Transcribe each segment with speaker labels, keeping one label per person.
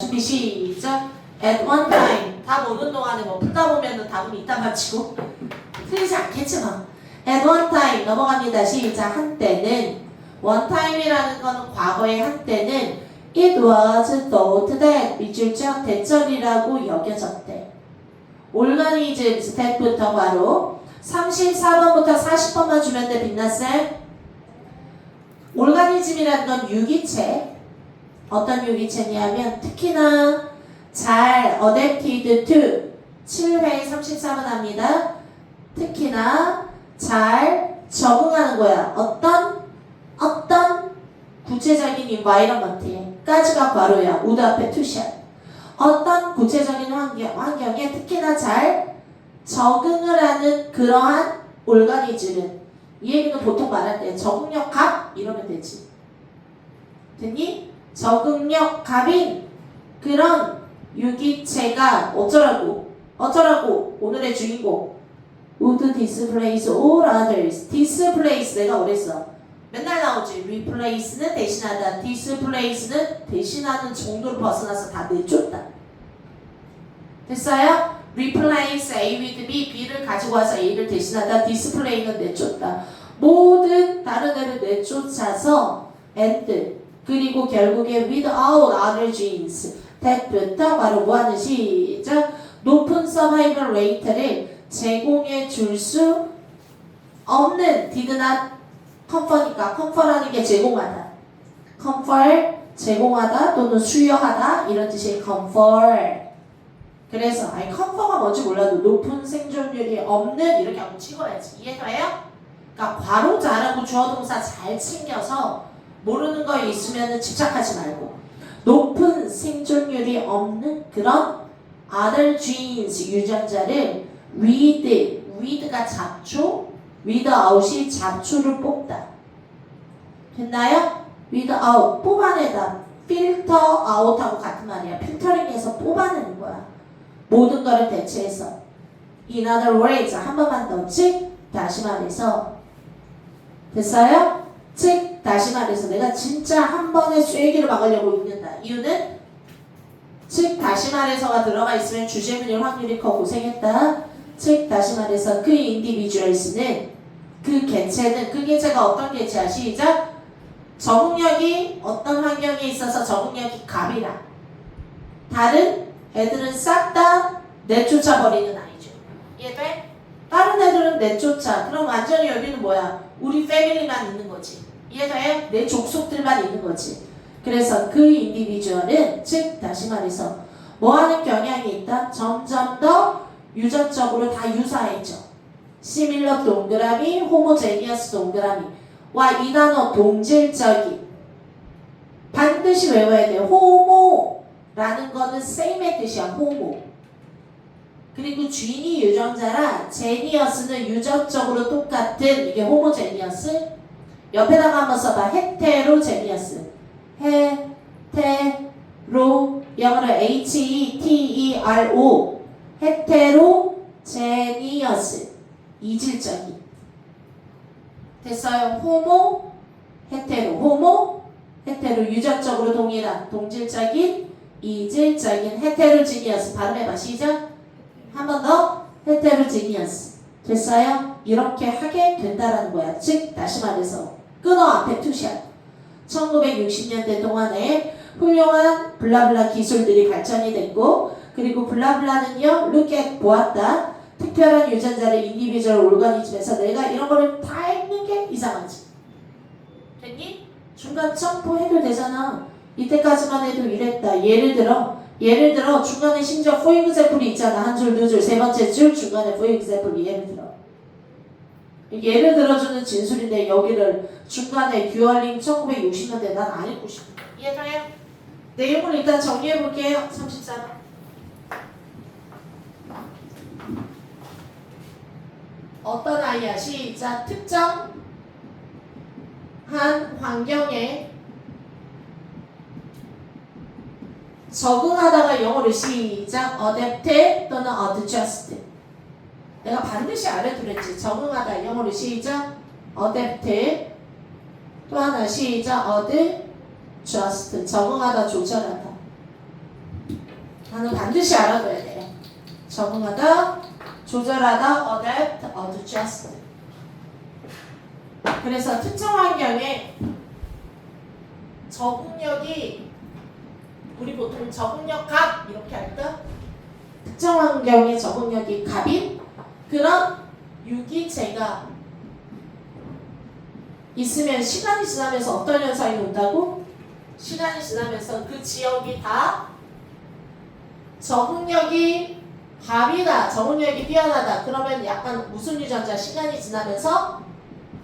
Speaker 1: 준비 시작. At one time 다 보는 동안에 뭐 풀다 보면은 답은 이따 맞히고 틀리지 않겠지만 at one time 넘어갑니다. 시작. 한때는 one time이라는 거는 과거의 한때는 it was thought that 밑줄적 대절이라고 여겨졌대. 올가니즘 스텝부터 바로 34번부터 40번만 주면 돼. 빛나쌤. 올가니즘이라는 건 유기체. 어떤 유기체냐면 특히나 잘 adapted to 7회 34번 합니다. 특히나 잘 적응하는 거야. 어떤 구체적인 environment까지가 괄호야. 우드 앞에 투샷. 어떤 구체적인 환경에 특히나 잘 적응을 하는 그러한 올가니즘은 이 얘기는 보통 말할 때 적응력 갑 이러면 되지. 됐니? 적응력 갑인 그런 유기체가 어쩌라고 오늘의 주인공 would displace all others. displace 내가 뭐랬어? 맨날 나오지. replace는 대신하다. displace는 대신하는 정도로 벗어나서 다 내쫓다. 됐어요? replace A with B, B를 가지고 와서 A를 대신하다. display는 내쫓다. 모든 다른 애를 내쫓아서 and 그리고 결국에 without other genes that부터 바로 뭐하는 시작. 높은 survival rate를 제공해 줄 수 없는 did not confer니까 confer라는 게 제공하다. confer 제공하다 또는 수여하다 이런 뜻이 confer. 그래서 confer가 뭔지 몰라도 높은 생존율이 없는 이렇게 하고 찍어야지. 이해돼요? 그러니까 괄호 잘하고 주어 동사 잘 챙겨서 모르는 거 있으면 집착하지 말고 높은 생존율이 없는 그런 other genes 유전자를 with가 잡초 without이 잡초를 뽑다. 됐나요? without 뽑아내다. filter out하고 같은 말이야. 필터링해서 뽑아내는 거야. 모든 거를 대체해서. In other words 한 번만 더 즉 다시 말해서 됐어요? 즉 다시 말해서 내가 진짜 한 번에 쐐기를 막으려고 읽는다. 이유는 즉 다시 말해서가 들어가 있으면 주제문일 확률이 커. 고생했다. 즉 다시 말해서 그 인디비주얼스는 그 개체는 그 개체가 어떤 개체야? 시작. 적응력이 어떤 환경에 있어서 적응력이 갑이라. 다른 애들은 싹 다 내쫓아버리는 아이죠. 이해돼? 다른 애들은 내쫓아. 그럼 완전히 여기는 뭐야? 우리 패밀리만 있는 거지. 이해돼요? 내 족속들만 있는 거지. 그래서 그 인디비주얼은 즉 다시 말해서 뭐하는 경향이 있다? 점점 더 유전적으로 다 유사해져. 시밀러 동그라미, 호모제니어스 동그라미. 와, 이 단어 동질적인. 반드시 외워야 돼. 호모라는 거는 same의 뜻이야. 호모. 그리고 쥐니 유전자라 제니어스는 유전적으로 똑같은 이게 호모제니어스. 옆에다가 한번 써봐. 헤테로제니어스. 헤테로 영어로 HETERO 헤테로제니어스 이질적인. 됐어요? 호모 헤테로 유전적으로 동일한 동질적인 이질적인 헤테로지니어스. 발음해봐. 시작. 한 번 더. 헤테로지니어스. 됐어요? 이렇게 하게 된다라는 거야. 즉 다시 말해서 끊어 앞에 투샷. 1960년대 동안에 훌륭한 블라블라 기술들이 발전이 됐고 그리고 블라블라는요 look at 보았다. 특별한 유전자를 인디비주얼 올가니즘에서 내가 이런 거를 다 읽는 게 이상하지. 됐니? 중간 점프해도 되잖아. 이때까지만 해도 이랬다. 예를 들어 중간에 심지어 for example이 있잖아. 한 줄, 두 줄, 세 번째 줄 중간에 for example 예를 들어주는 진술인데 여기를 중간에 듀얼링 1960년대 난 안 읽고 싶어. 이해돼요? 내용을 일단 정리해 볼게요. 34번. 어떤 아이야? 시작. 특정한 환경에 적응하다가 영어로 시작. adapt 또는 adjust. 내가 반드시 알려드렸지. 적응하다 영어로 시작. adapt 또 하나 시작. adjust 적응하다 조절하다. 나는 반드시 알아둬야 돼. 적응하다, 조절하다, adapt, adjust. 그래서 특정 환경에 적응력이 우리 보통 적응력 갑 이렇게 할까? 특정 환경에 적응력이 갑인 그런 유기체가 있으면 시간이 지나면서 어떤 현상이 온다고? 시간이 지나면서 그 지역이 다 적응력이 갑이다. 적응력이 뛰어나다. 그러면 약간 무슨 유전자 시간이 지나면서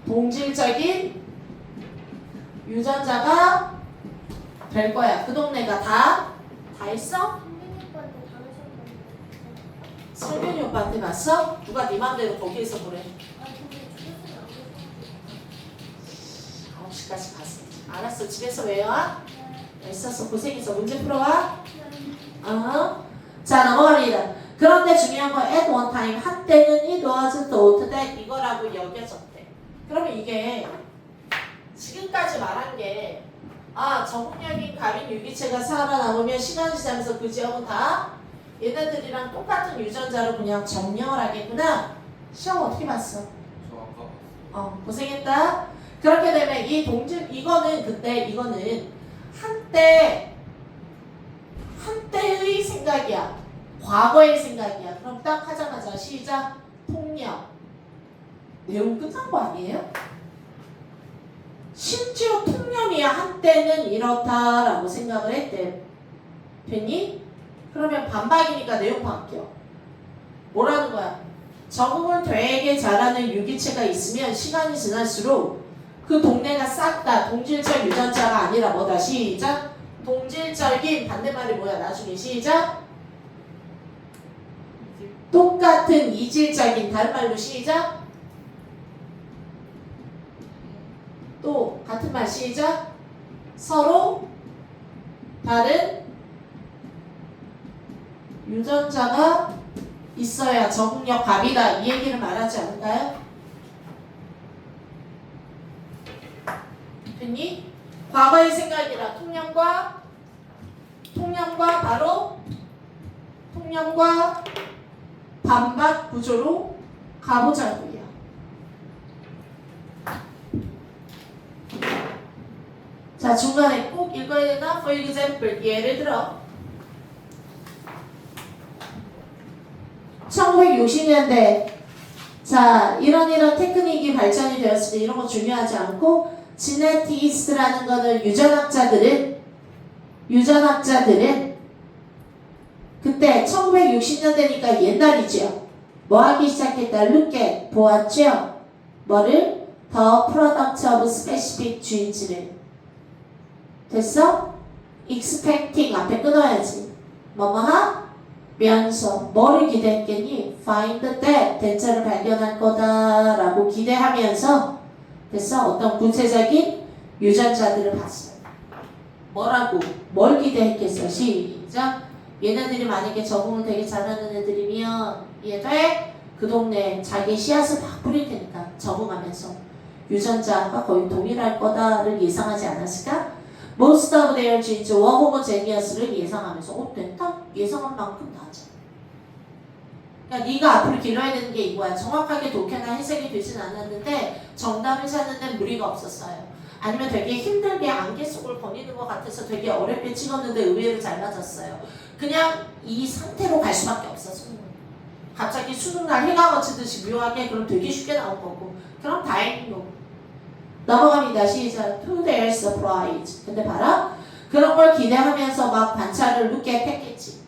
Speaker 1: 동질적인 유전자가 될 거야. 그 동네가 다 했어? 성균이 오빠한테 봤어? 누가 네 맘대로 거기에서 보래? 9시까지 갔어. 알았어. 집에서 외워. 애써서 고생해서 문제 풀어와. 자, 넘어갑니다. 그런데 중요한 건 at one time 한때는 it was thought that 이거라고 여겨졌대. 그러면 이게 지금까지 말한 게 적응력인 갑인 유기체가 살아남으면 시간이 지나면서 그 지역은 다 얘네들이랑 똑같은 유전자로 그냥 점령을 하겠구나. 시험 어떻게 봤어?
Speaker 2: 저 아까
Speaker 1: 고생했다. 그렇게 되면 이 동질 이거는 한때의 생각이야. 과거의 생각이야. 그럼 딱 하자마자 시작. 통념. 내용 끝난 거 아니에요? 심지어 통념이야. 한때는 이렇다라고 생각을 했대. 됐니? 그러면 반박이니까 내용 바뀌어. 뭐라는 거야? 적응을 되게 잘하는 유기체가 있으면 시간이 지날수록 그 동네가 싹 다 동질적 유전자가 아니라 뭐다? 시작. 동질적인 반대말이 뭐야? 나중에 시작. 똑같은 이질적인 다른 말로 시작. 또 같은 말 시작. 서로 다른 유전자가 있어야 적응력 갑이다. 이 얘기를 말하지 않을까요? 됐니? 과거의 생각이라 통념과 바로 통념과 반박 구조로 가보자고요. 자, 중간에 꼭 읽어야 되나? For example, 예를 들어 1960년대 자, 이런 테크닉이 발전이 되었을 때 이런 거 중요하지 않고 지네티스트라는 거는 유전학자들은 그때 1960년대니까 옛날이죠. 뭐 하기 시작했다? look at 보았죠? 뭐를? The product of specific genes를 됐어? expecting 앞에 끊어야지. 뭐뭐 하면서 뭐를 기대했겠니? find that 대체를 발견할 거다라고 기대하면서 됐어? 어떤 구체적인 유전자들을 봤어요. 뭐라고? 뭘 기대했겠어? 시작. 얘네들이 만약에 적응을 되게 잘하는 애들이면 이해돼? 그 동네에 자기 씨앗을 막 뿌릴 테니까 적응하면서 유전자가 거의 동일할 거다를 예상하지 않았을까? Most of their genes were homogeneous를 예상하면서 됐다? 예상한 만큼 나왔잖아. 그러니까 네가 앞으로 길러야 되는 게 이거야. 정확하게 독해나 해석이 되진 않았는데 정답을 찾는 데 무리가 없었어요. 아니면 되게 힘들게 안개 속을 거니는 것 같아서 되게 어렵게 찍었는데 의외로 잘 맞았어요. 그냥 이 상태로 갈 수밖에 없었어. 갑자기 수능날 해가 거치듯이 묘하게 그럼 되게 쉽게 나올 거고 그럼 다행인 거고. 넘어갑니다. 시작. To their surprise. 근데 봐라. 그런 걸 기대하면서 막 관찰을 look at 했겠지.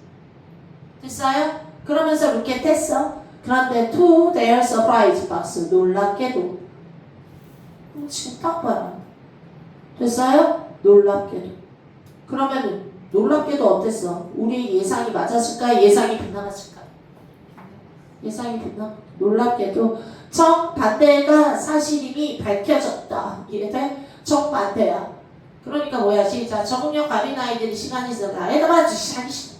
Speaker 1: 됐어요? 그러면서 look at 했어. 그런데 to their surprise 박스. 놀랍게도. 지금 딱 봐라. 됐어요? 놀랍게도. 그러면은 놀랍게도 어땠어? 우리 예상이 맞았을까? 예상이 빗나갔을까? 예상이 빗나? 놀랍게도 정반대가 사실임이 밝혀졌다. 이해돼? 정반대야. 그러니까 뭐야? 시작. 적응력 가린 아이들이 시간이 지나다. 애가 맞지? 시작이 싫어.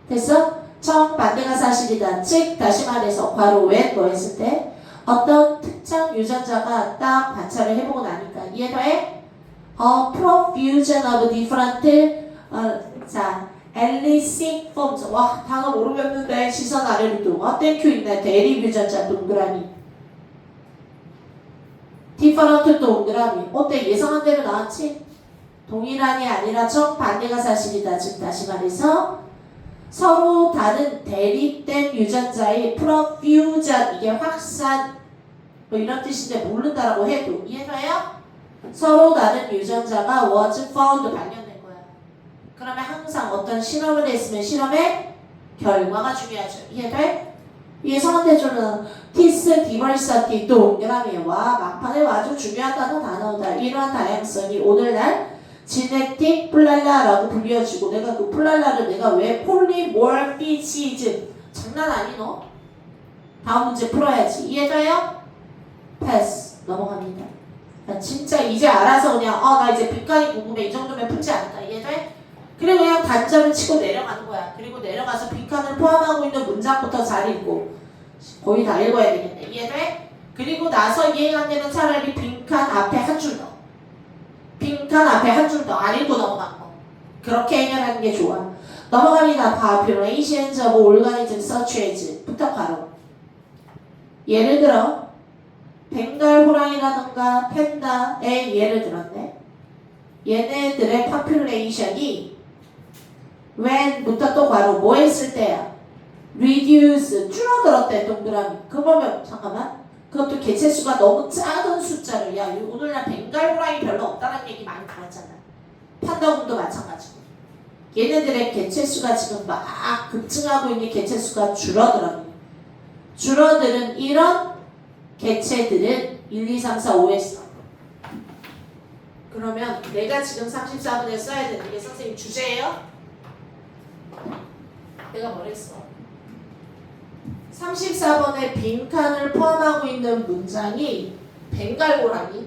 Speaker 1: 됐어? 정반대가 사실이다. 즉 다시 말해서 괄호 왜 뭐 했을 때 어떤 특정 유전자가 딱 관찰을 해보고 나니까 이해돼? A profusion of different 엘리식 폼스. 와, 단어 모르겠는데 시선 아래로 두. 땡큐 있네. 대립 유전자 동그라미. 디퍼런트 동그라미. 어때? 예상한 대로 나왔지? 동일한이 아니라 정반대가 사실이다. 즉 다시 말해서 서로 다른 대립된 유전자의 프로퓨전, 이게 확산 뭐 이런 뜻인데 모른다라고 해도 이해가요? 서로 다른 유전자가 was found, 발견된 거야. 그러면 항상 어떤 실험을 했으면 실험의 결과가 중요하죠. 이해돼? 예상한 대로는 티스 디버시티 동그라미와 막판에 아주 중요한 단어다. 이러한 다양성이 오늘날 지네틱 플랄라라고 불려지고, 내가 그 플랄라를 내가 왜 폴리모피시즘, 장난 아니 너? 다음 문제 풀어야지. 이해가요? 패스. 넘어갑니다. 진짜 이제 알아서 그냥 나 이제 빈칸이 궁금해 이 정도면 풀지 않을까. 이해돼? 그리고 그냥 단점을 치고 내려가는 거야. 그리고 내려가서 빈칸을 포함하고 있는 문장부터 잘 읽고 거의 다 읽어야 되겠네. 이해돼? 그리고 나서 이해가 안 되면 차라리 빈칸 앞에 한 줄 더, 빈칸 앞에 한 줄 더 안 읽고 넘어간 거, 그렇게 해결하는 게 좋아. 넘어갑니다. Populations of organisms such as 부터 바로 예를 들어 벵갈 호랑이라던가 팬다의 예를 들었네. 얘네들의 population이 when부터 또 바로 뭐 했을 때야? reduce, 줄어들었대. 동그라미. 그러면 잠깐만, 그것도 개체수가 너무 작은 숫자를, 야 오늘날 벵갈 호랑이 별로 없다는 얘기 많이 들었잖아. 판다곰도 마찬가지고. 얘네들의 개체수가 지금 막 급증하고 있는 개체수가 줄어드는 이런 개체들은 1, 2, 3, 4, 5에서. 그러면 내가 지금 34번에 써야 되는 게 선생님 주제예요? 내가 뭐랬어? 34번에 빈칸을 포함하고 있는 문장이 벵갈 호랑이,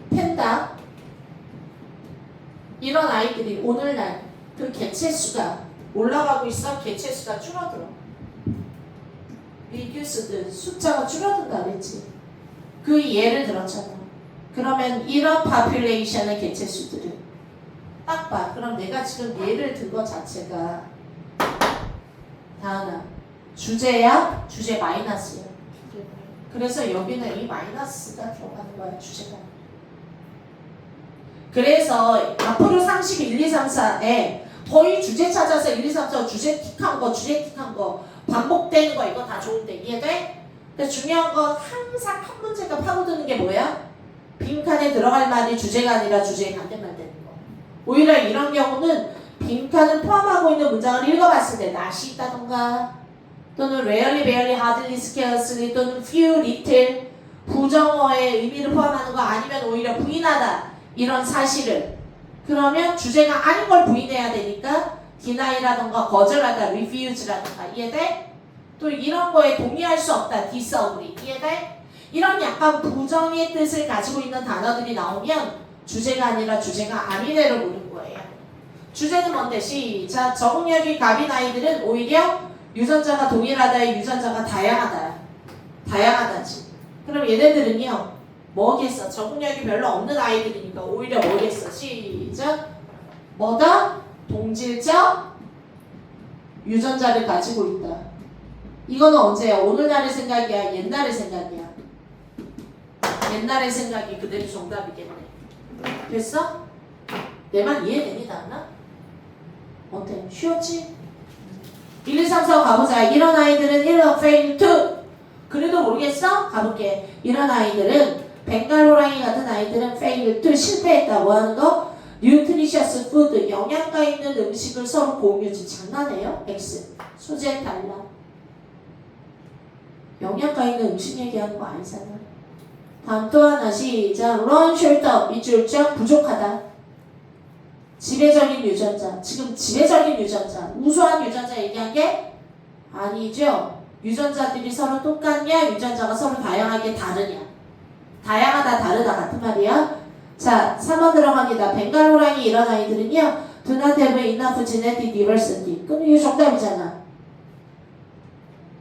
Speaker 1: 팬다, 이런 아이들이 오늘날 그 개체수가 올라가고 있어. 개체수가 줄어들어. reduced, 숫자가 줄어든다 그랬지. 그 예를 들었잖아. 그러면 이런 population의 개체수들은 딱 봐. 그럼 내가 지금 예를 든 거 자체가 다하나 주제야? 주제 마이너스야. 그래서 여기는 이 마이너스가 들어가는 거야. 주제가. 그래서 앞으로 상식 1, 2, 3, 4에 거의 주제 찾아서 1, 2, 3, 4 주제 틱한 거 반복되는 거 이거 다 좋은데 이해돼? 근데 중요한 건 항상 한 문제가 파고드는 게 뭐야? 빈칸에 들어갈 말이 주제가 아니라 주제의 반대말 되는 거. 오히려 이런 경우는 빈칸을 포함하고 있는 문장을 읽어봤을 때 not이 있다던가 또는 rarely, barely, hardly, scarcely 또는 few, little 부정어의 의미를 포함하는 거, 아니면 오히려 부인하다 이런 사실을, 그러면 주제가 아닌 걸 부인해야 되니까 deni라던가 거절하다, refuse라던가. 이해돼? 또 이런 거에 동의할 수 없다, disagree. 이해돼? 이런 약간 부정의 뜻을 가지고 있는 단어들이 나오면 주제가 아니라 주제가 아니네를 보는 거예요. 주제는 뭔데? 시작. 적응력이 갑인 아이들은 오히려 유전자가 동일하다의 유전자가 다양하다지. 그럼 얘네들은요 뭐겠어? 적응력이 별로 없는 아이들이니까 오히려 뭐겠어? 시작. 뭐다? 동질적 유전자를 가지고 있다. 이거는 언제야? 오늘날의 생각이야? 옛날의 생각이야? 옛날의 생각이 그대로 정답이겠네. 됐어? 내 말 이해되니 나나? 어때? 쉬웠지? 1, 2, 3, 4 가보자. 이런 아이들은 1, fail to. 그래도 모르겠어? 가볼게. 이런 아이들은 벵갈 호랑이 같은 아이들은 fail to, 실패했다. 뭐 하는 거? nutritious food, 영양가 있는 음식을 서로 공유지. 장난해요? X. 소재 달라. 영양가 있는 음식 얘기하는 거 아니잖아. 다음 또 하나 시작. run short of, 밑줄 쫙 부족하다. 지배적인 유전자. 지금 지배적인 유전자, 우수한 유전자 얘기한 게 아니죠. 유전자들이 서로 똑같냐? 유전자가 서로 다양하게 다르냐? 다양하다, 다르다 같은 말이야. 자, 3번 들어갑니다. 벵갈 호랑이 이런 아이들은요 do not have enough genetic diversity. 그럼 이게 정답이잖아.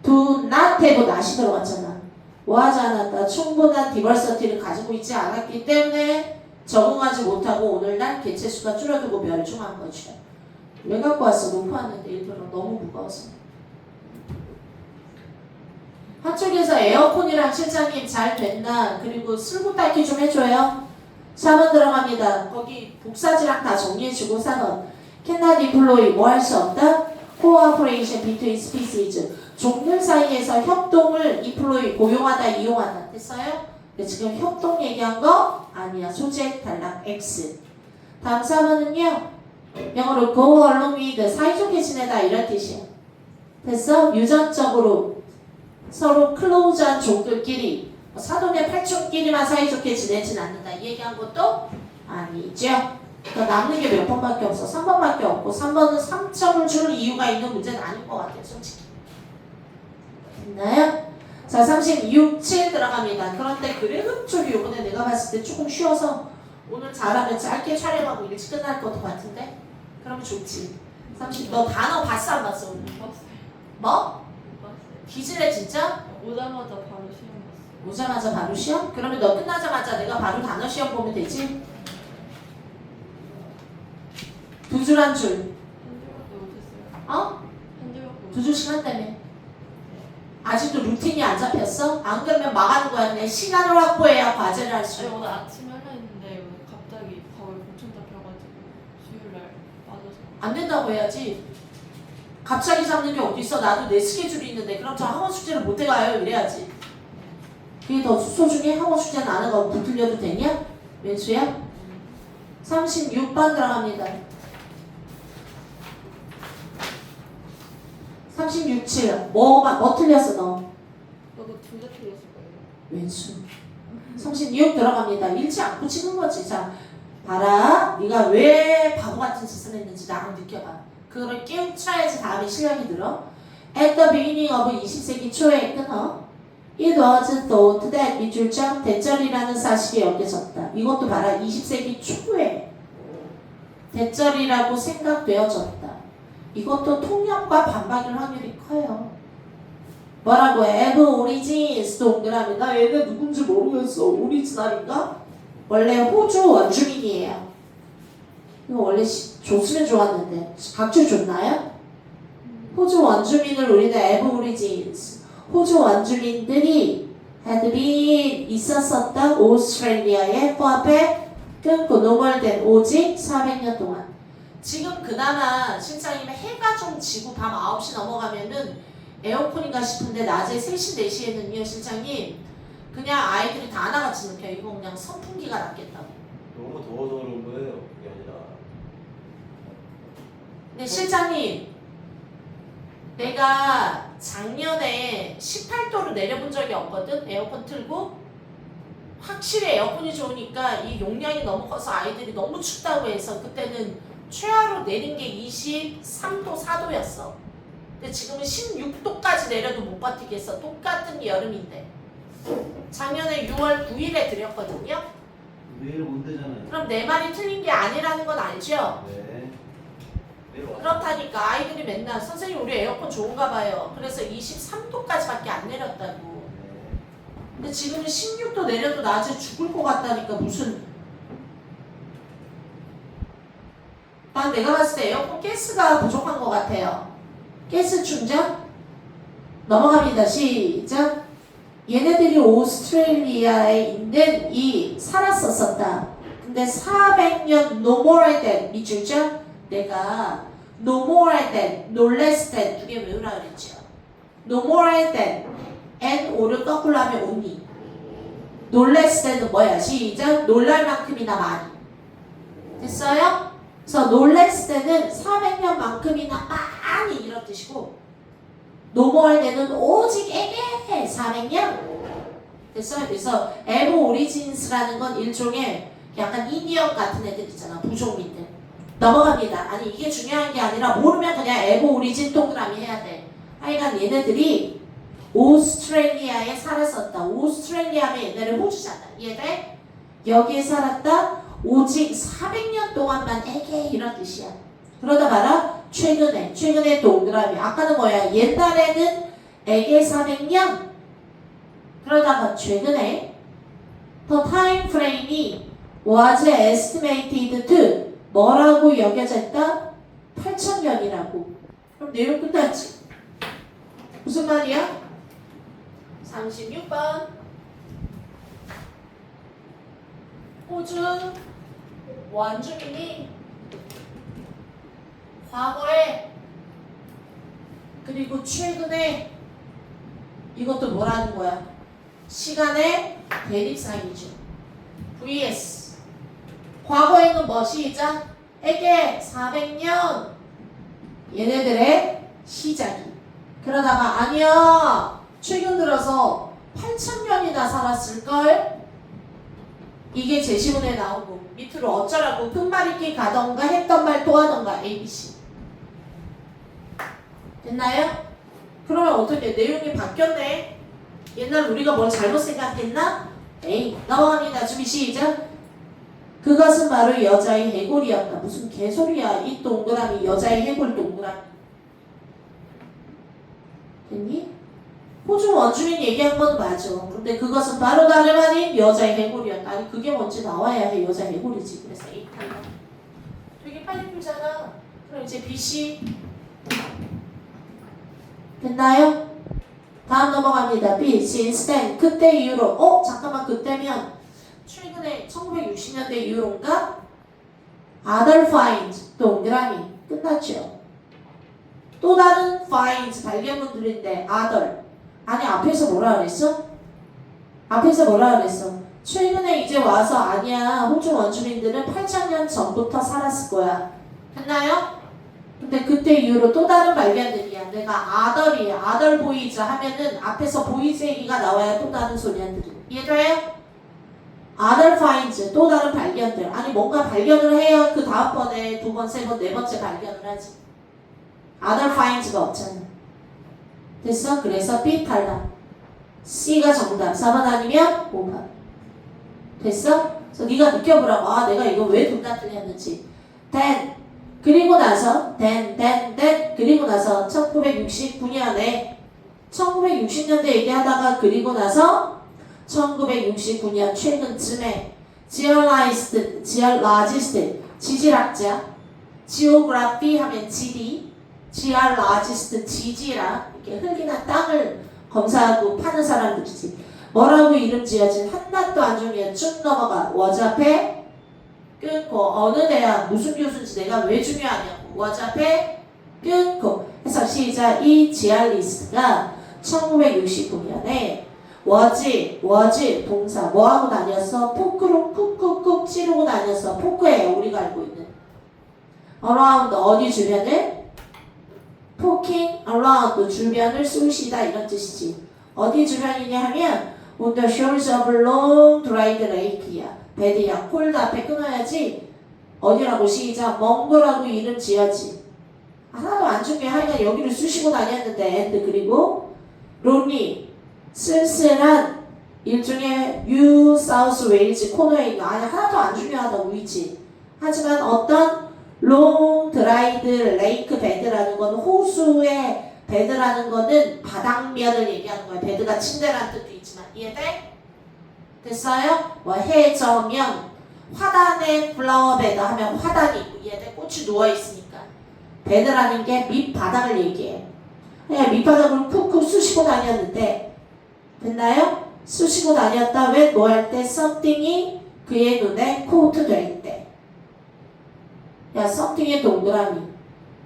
Speaker 1: do not have, not이 들어갔잖아. 뭐하지 않았다? 충분한 diversity를 가지고 있지 않았기 때문에 적응하지 못하고 오늘날 개체수가 줄어들고 멸종한 거죠. 왜 갖고 왔어? 놓고 왔는데 일부러 너무 무거워서. 한쪽에서 에어컨이랑 실장님 잘 됐나? 그리고 슬고 닦기 좀 해줘요. 4번 들어갑니다. 거기 복사지랑 다 정리해주고 4번. Cannot deploy 뭐 할 수 없다? Cooperation between species 종들 사이에서 협동을 deploy 고용하다 이용하다 됐어요? 근데 지금 협동 얘기한 거 아니야. 소재 단락 X. 다음 4번은요. 영어로 go along with 사이좋게 지내다 이런 뜻이야. 됐어? 유전적으로 서로 클로즈한 종들끼리 사돈의 팔촌끼리만 사이좋게 지내진 않는다. 이 얘기한 것도 아니죠. 그러니까 남는 게 몇 번밖에 없어. 3번밖에 없고 3번은 3점을 줄 이유가 있는 문제는 아닐 것 같아요. 솔직히. 됐나요? 자 36, 7 들어갑니다. 그런데 그래도 쪽이 요번에 내가 봤을 때 조금 쉬워서 오늘 잘하면 짧게 촬영하고 일찍 끝날 것 같은데? 그러면 좋지. 30, 너 단어 봤어 안 봤어? 오늘?
Speaker 3: 봤어요.
Speaker 1: 뭐?
Speaker 3: 봤어요.
Speaker 1: 기질래 진짜?
Speaker 3: 오자마자 바로 시험 봤어요.
Speaker 1: 오자마자 바로 시험? 그러면 너 끝나자마자 내가 바로 단어 시험 보면 되지? 두 줄 한 줄.
Speaker 3: 한줄밖에 못했어요.
Speaker 1: 어?
Speaker 3: 한줄밖에
Speaker 1: 두
Speaker 3: 못.
Speaker 1: 줄씩 한다며. 아직도 루틴이 안 잡혔어? 안 그러면 망하는 거야. 그냥 시간을 확보해야 과제를 할 수
Speaker 3: 아니
Speaker 1: 있어.
Speaker 3: 오늘 아침에 하려 했는데 오늘 갑자기 밥을 고충 잡혀가지고 수요일 날 빠져서.
Speaker 1: 안 된다고 해야지. 갑자기 잡는 게 어디 있어? 나도 내 스케줄이 있는데 그럼 저 학원 숙제를 못 해가요. 이래야지. 그게 더 소중해? 학원 숙제는 안 하고 붙들려도 되냐? 왼수야? 36번 들어갑니다. 36, 7. 뭐 틀렸어 너?
Speaker 3: 너도 둘 다 틀렸을 거예요.
Speaker 1: 왼수. 36 들어갑니다. 일치 않고 치는 거지. 자, 봐라. 네가 왜 바보 같은 짓을 했는지 나랑 느껴봐. 그거를 깨우쳐야지 다음에 실력이 들어. At the beginning of 20세기 초에 끊어. It was thought that 밑줄점 대절이라는 사실이 여겨졌다. 이것도 봐라. 20세기 초에 대절이라고 생각되어졌다. 이것도 통역과 반박일 확률이 커요. 뭐라고 해? Have origins 동그라미. 나 얘네 누군지 모르겠어. 오리지널인가? 원래 호주 원주민이에요. 이거 원래 줬으면 좋았는데 각주 줬나요? 호주 원주민을 우리는 have origins 호주 원주민들이 had been 있었었다. 오스트레일리아에 포함해 끊고 노멀된 오직 400년 동안. 지금 그나마 실장님이 해가 좀 지고 밤 9시 넘어가면은 에어컨인가 싶은데 낮에 3시, 4시에는요 실장님 그냥 아이들이 다 나같이 느껴. 이거 그냥 선풍기가 낫겠다고.
Speaker 2: 너무 더워서 그런 거예요. 그게 아니라.
Speaker 1: 근데 실장님 내가 작년에 18도로 내려본 적이 없거든. 에어컨 틀고 확실히 에어컨이 좋으니까 이 용량이 너무 커서 아이들이 너무 춥다고 해서 그때는 최하로 내린 게 23도, 4도였어. 근데 지금은 16도까지 내려도 못 버티겠어. 똑같은 여름인데. 작년에 6월 9일에 드렸거든요.
Speaker 2: 내일 온대잖아요.
Speaker 1: 그럼 내 말이 틀린 게 아니라는 건 알죠?
Speaker 2: 네. 내일 와.
Speaker 1: 그렇다니까 아이들이 맨날 선생님 우리 에어컨 좋은가 봐요. 그래서 23도까지밖에 안 내렸다고.
Speaker 2: 네.
Speaker 1: 근데 지금은 16도 내려도 낮에 죽을 것 같다니까. 무슨 난 내가 봤을 때 에어컨 가스가 부족한 것 같아요. 가스 충전? 넘어갑니다. 시작. 얘네들이 오스트레일리아에 있는 살았었었다. 근데 400년 no more than 밑줄죠? 내가 no more than, no less than 두 개 외우라 그랬죠. no more than and o를 거꾸로 하면 only. no less than은 뭐야? 시작. 놀랄 만큼이나 많이. 됐어요? 그래서 no less than은 400년만큼이나 많이 이런 뜻이고 no more than은 오직에게 400년. 됐어요? 그래서 aborigins라는 건 일종의 약간 인디언 같은 애들 있잖아. 부족민들. 넘어갑니다. 아니 이게 중요한 게 아니라 모르면 그냥 aborigin 동그라미 해야 돼. 하여간 얘네들이 오스트레일리아에 살았었다. 오스트레일리아면 옛날에 호주잖아. 이해돼? 여기에 살았다. 오직 400년 동안만 에게 이런 뜻이야. 그러다 봐라. 최근에 동그라미. 아까는 뭐야? 옛날에는 에게 400년. 그러다가 최근에 the time frame이 was estimated to 뭐라고 여겨졌다? 8,000년이라고. 그럼 내용 끝났지? 무슨 말이야? 36번. 호주 원주민이 과거에 그리고 최근에 이것도 뭐라는 거야? 시간의 대립상이죠. vs 과거에는 뭐 시작? 에게 400년 얘네들의 시작이. 그러다가 아니야 최근 들어서 8,000년이나 살았을걸. 이게 제시문에 나오고 밑으로 어쩌라고 끝말잇기 가던가 했던 말 또 하던가 ABC. 됐나요? 그러면 어떻게 내용이 바뀌었네. 옛날 우리가 뭘 잘못 생각했나? 에이 넘어갑니다. 준비 시작. 그것은 바로 여자의 해골이었다. 무슨 개소리야. 이 동그라미 여자의 해골 동그라미. 됐니? 호주 원주민 얘기한 건 맞아. 근데 그것은 바로 다름 아닌 여자의 해골이었다. 아니 그게 뭔지 나와야 해. 여자 해골이지. 그래서 A 탈락. 되게 빨리 풀잖아. 그럼 이제 BC 됐나요? 다음 넘어갑니다. B. Since then. 그때 이후로. 잠깐만 그때면 최근에 1960년대 이후로인가? Other finds 동그라미 끝났죠. 또 다른 finds 발견물들인데 other. 아니 앞에서 뭐라 그랬어? 앞에서 뭐라 그랬어? 최근에 이제 와서 아니야. 호주 원주민들은 8,000년 전부터 살았을 거야. 됐나요? 근데 그때 이후로 또 다른 발견들이야. 내가 other이야. other boys 하면은 앞에서 boys 얘기가 나와야 또 다른 소리한들이. 이해돼요? other finds 또 다른 발견들. 아니 뭔가 발견을 해야 그 다음번에 두 번, 세 번, 네 번째 발견을 하지. other finds가 없잖아. 됐어? 그래서 B 탈락. C가 정답. 4번 아니면 5번. 됐어? 그래서 네가 느껴보라고. 아 내가 이거 왜 둘 다 틀렸는지. then 그리고 나서 then 그리고 나서 1969년에 1960년대 얘기하다가 그리고 나서 1969년 최근쯤에 geologist 지질학자 geography 하면 지리 geologist 지지라 이렇게 흙이나 땅을 검사하고 파는 사람들이지. 뭐라고 이름 지어진 한낱도 안 중요해. 쭉 넘어가. was 앞에 끊고 어느 대학 무슨 교수인지 내가 왜 중요하냐고. was 앞에 끊고 해서 시작. 이 지알리스트가 1969년에 was 동사 뭐하고 다녔어? 포크로 쿡쿡쿡 찌르고 다녔어. 포크예요. 우리가 알고 있는 around 어디 주변을? poking around 주변을 쑤시다 이런 뜻이지. 어디 주변이냐 하면 on the shores of long dried lake야. 배드야. 콜드 앞에 끊어야지. 어디라고 시작. 멍도라고 이름 지어지. 하나도 안 중요해. 하여간 여기를 쑤시고 다녔는데 and 그리고 론리 쓸쓸한 일종의 뉴 사우스 웨일즈 코너에 있는 아니 하나도 안 중요하다고 위치. 하지만 어떤 롱 드라이드 레이크 베드라는 건 호수의 베드라는 거는 바닥면을 얘기하는 거야. 베드가 침대라는 뜻도 있지만 이해돼? 됐어요? 뭐 해저면 화단의 플라워 베드 하면 화단이 있고 이해돼? 꽃이 누워있으니까 베드라는 게 밑바닥을 얘기해. 그냥 밑바닥을 푹푹 쑤시고 다녔는데 됐나요? 쑤시고 다녔다. 왜? 뭐 할 때? something이 그의 눈에 코트 될 때. 야 something의 동그라미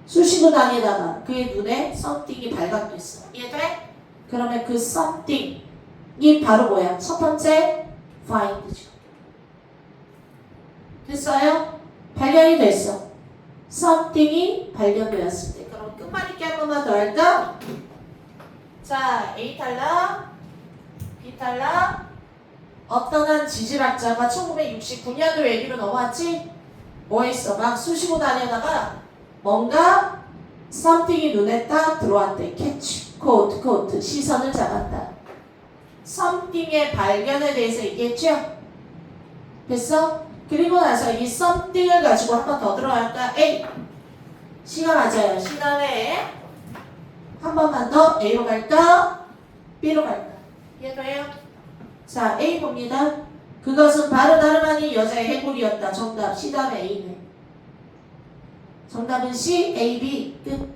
Speaker 1: 쑤시고 다니다가 그의 눈에 something이 발각됐어. 이해돼? 그러면 그 something이 바로 뭐야? 첫 번째 find죠. 됐어요? 발견이 됐어. something이 발견되었을 때. 그럼 끝말잇기 한 번만 더 할까? 자, A 탈락, B 탈락. 어떤 한 지질학자가 1969년도 얘기로 넘어왔지? 뭐 했어? 막 쑤시고 다니다가 뭔가 something이 눈에 딱 들어왔대. 캐치, 코트 시선을 잡았다. something의 발견에 대해서 얘기했죠? 됐어? 그리고 나서 이 something을 가지고 한 번 더 들어갈까? A C가 맞아요. C 다음에 한 번만 더 A로 갈까? B로 갈까? 이해돼요? 자 A 봅니다. 그것은 바로 다름 아닌 여자의 해골이었다. 정답. C 다음에 A네. 정답은 C, A, B. 끝.